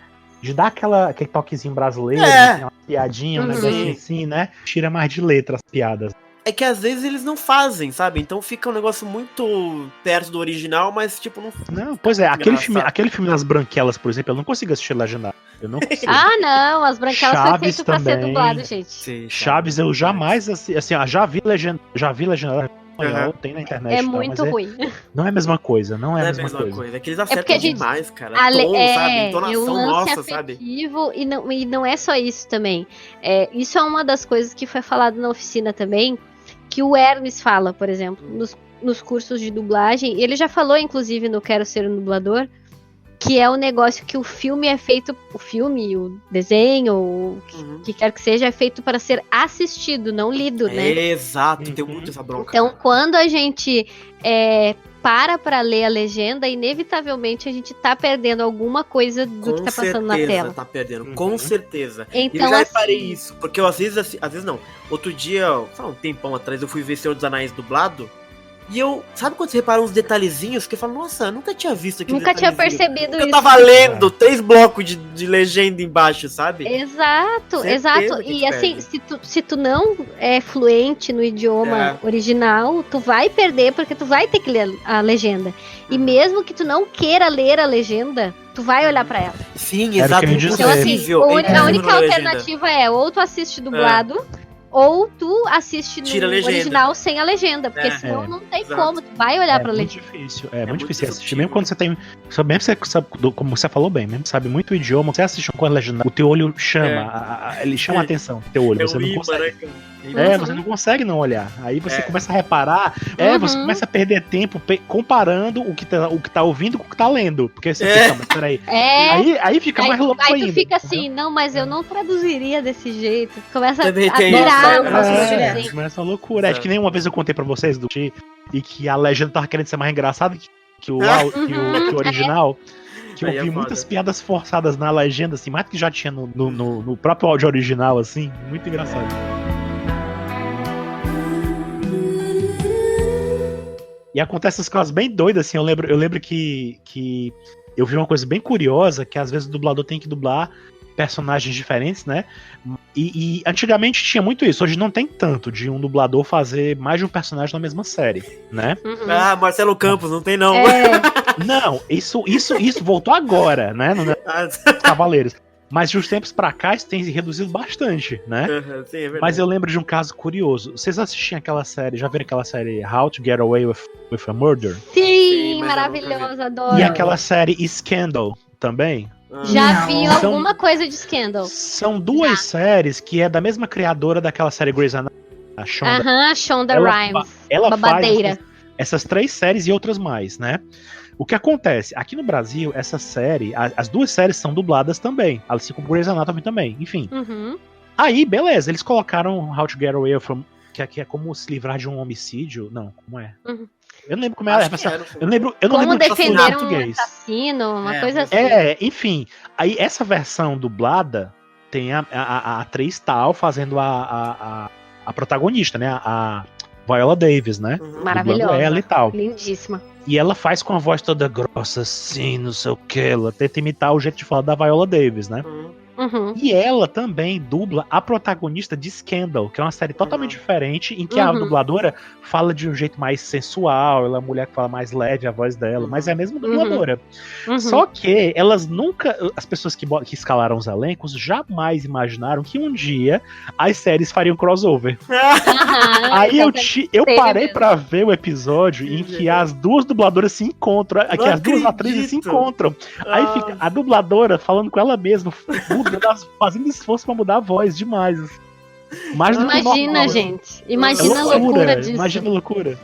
De dar aquele toquezinho brasileiro, uma piadinha, um negocinho assim, né? Tira mais de letra as piadas. É que às vezes eles não fazem, sabe? Então fica um negócio muito perto do original, mas tipo, não... Não, pois é, aquele filme das Branquelas, por exemplo, eu não consigo assistir legendado. Eu não consigo. Ah, não, as Branquelas foi feito pra ser dublado, gente. Sim, Chaves eu jamais, assim, já vi legendado. Tem na internet. É muito ruim. Não é a mesma coisa, não é a mesma coisa. É que eles acertam demais, cara. Tom, sabe? Entonação nossa, sabe? E não é só isso também. Isso é uma das coisas que foi falado na oficina também, que o Hermes fala, por exemplo, nos cursos de dublagem. Ele já falou, inclusive, no Quero Ser um Dublador, que é o negócio que o filme é feito, o desenho, o que quer que seja, é feito para ser assistido, não lido, né? Exato, tem muito essa bronca. Então, quando a gente para ler a legenda, inevitavelmente a gente tá perdendo alguma coisa do que tá passando na tela. Tá perdendo, com certeza. Então, eu já reparei isso, porque eu às vezes não. Outro dia, um tempão atrás, eu fui ver Senhor dos Anéis dublado. E sabe quando você repara uns detalhezinhos que eu falo, nossa, eu nunca tinha visto aquilo. Nunca tinha percebido isso. Eu tava lendo 3 blocos de legenda embaixo, sabe? Exato. E assim, se tu não é fluente no idioma original, tu vai perder, porque tu vai ter que ler a legenda. E mesmo que tu não queira ler a legenda, tu vai olhar pra ela. Sim, exato. Então assim, a única alternativa ou tu assiste dublado, ou tu assiste no original sem a legenda, porque senão não tem como, tu vai olhar pra legenda. É muito difícil assistir, mesmo quando você tem, mesmo você sabe, como você falou bem, mesmo sabe muito o idioma, você assiste uma coisa legendada, o teu olho chama, ele chama a atenção, o teu olho, você não consegue. Você não consegue não olhar. Aí você começa a reparar, você começa a perder tempo comparando o que tá ouvindo com o que tá lendo, porque você fica, mas peraí. Aí fica mais louco ainda. Aí tu fica assim, não, mas eu não traduziria desse jeito. Começa a virar. Começa uma loucura. Acho que nem uma vez eu contei pra vocês e que a legenda tava querendo ser mais engraçada que o original. Que eu vi muitas piadas forçadas na legenda, assim, mais do que já tinha no próprio áudio original, assim. Muito engraçado. E acontece essas coisas bem doidas, assim. Eu lembro que eu vi uma coisa bem curiosa, que às vezes o dublador tem que dublar personagens diferentes, né? E antigamente tinha muito isso. Hoje não tem tanto de um dublador fazer mais de um personagem na mesma série, né? Ah, Marcelo Campos, não tem não. Não, isso voltou agora, né? No Cavaleiros. Mas de uns tempos pra cá isso tem reduzido bastante, né? Sim, é verdade. Mas eu lembro de um caso curioso. Vocês assistiam aquela série, já viram aquela série How to Get Away with a Murder? Sim, maravilhosa, adoro. E aquela série Scandal também? Já vi alguma coisa de Scandal. São duas séries que é da mesma criadora daquela série Grey's Anatomy, a Shonda Rhimes. Ela faz essas 3 séries e outras mais, né? O que acontece? Aqui no Brasil, essa série, as duas séries são dubladas também, assim como Grey's Anatomy também, enfim. Aí, beleza, eles colocaram How to Get Away From, que é como se livrar de um homicídio. Não, como é? Eu não lembro como é a versão. Eu não lembro como defender um assassino, uma coisa assim. Enfim. Aí essa versão dublada tem a atriz tal fazendo a protagonista, né? A Viola Davis, né? Maravilhosa. Ela e tal. Lindíssima. E ela faz com a voz toda grossa, assim, não sei o que. Ela tenta imitar o jeito de falar da Viola Davis, né? E ela também dubla a protagonista de Scandal, que é uma série totalmente diferente, em que a dubladora fala de um jeito mais sensual, ela é uma mulher que fala mais leve a voz dela, mas é a mesma dubladora. Só que elas nunca, as pessoas que escalaram os elencos, jamais imaginaram que um dia as séries fariam crossover. Aí eu parei pra ver o episódio em que as duas dubladoras se encontram, que as duas atrizes se encontram. Aí fica a dubladora falando com ela mesma, fazendo esforço pra mudar a voz demais. Imagina, gente. Imagina a loucura disso. Imagina a loucura.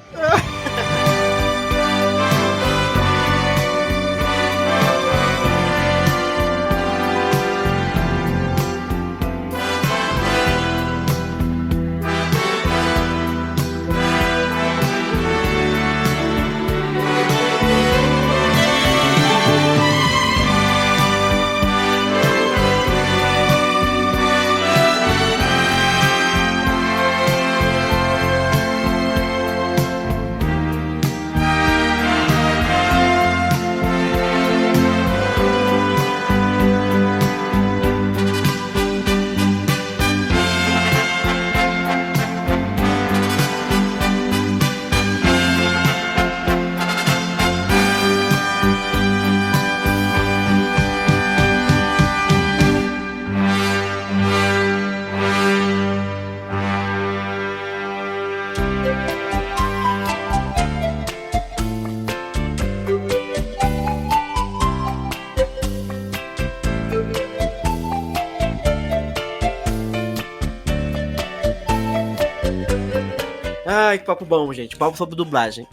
Ai, que papo bom, gente. Papo sobre dublagem.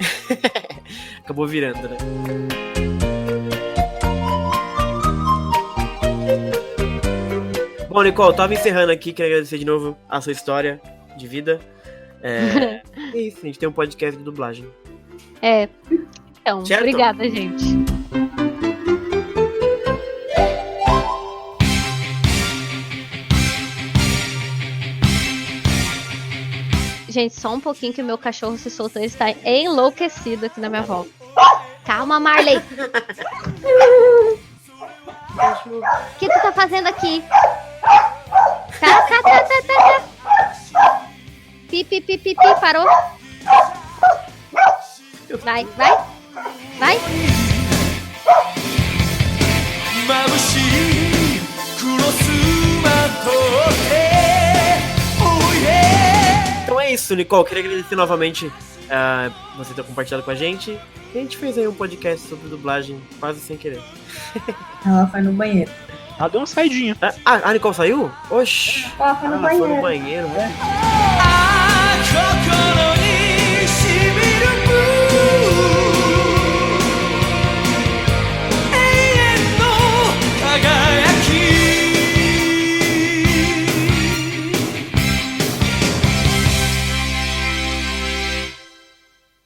Acabou virando, né? Bom, Nicole, tava encerrando aqui. Quero agradecer de novo a sua história de vida. É isso, a gente tem um podcast de dublagem. Então, certo? Obrigada, gente. Gente, só um pouquinho que o meu cachorro se soltou. Ele está enlouquecido aqui na minha volta. Calma, Marley. O que tu tá fazendo aqui? Tá. Pi, parou. Vai. Então é isso, Nicole. Queria agradecer novamente você ter compartilhado com a gente. E a gente fez aí um podcast sobre dublagem quase sem querer. Ela foi no banheiro. Ela deu uma saidinha. A Nicole saiu? Oxi. Ela foi no banheiro. Foi no banheiro, né?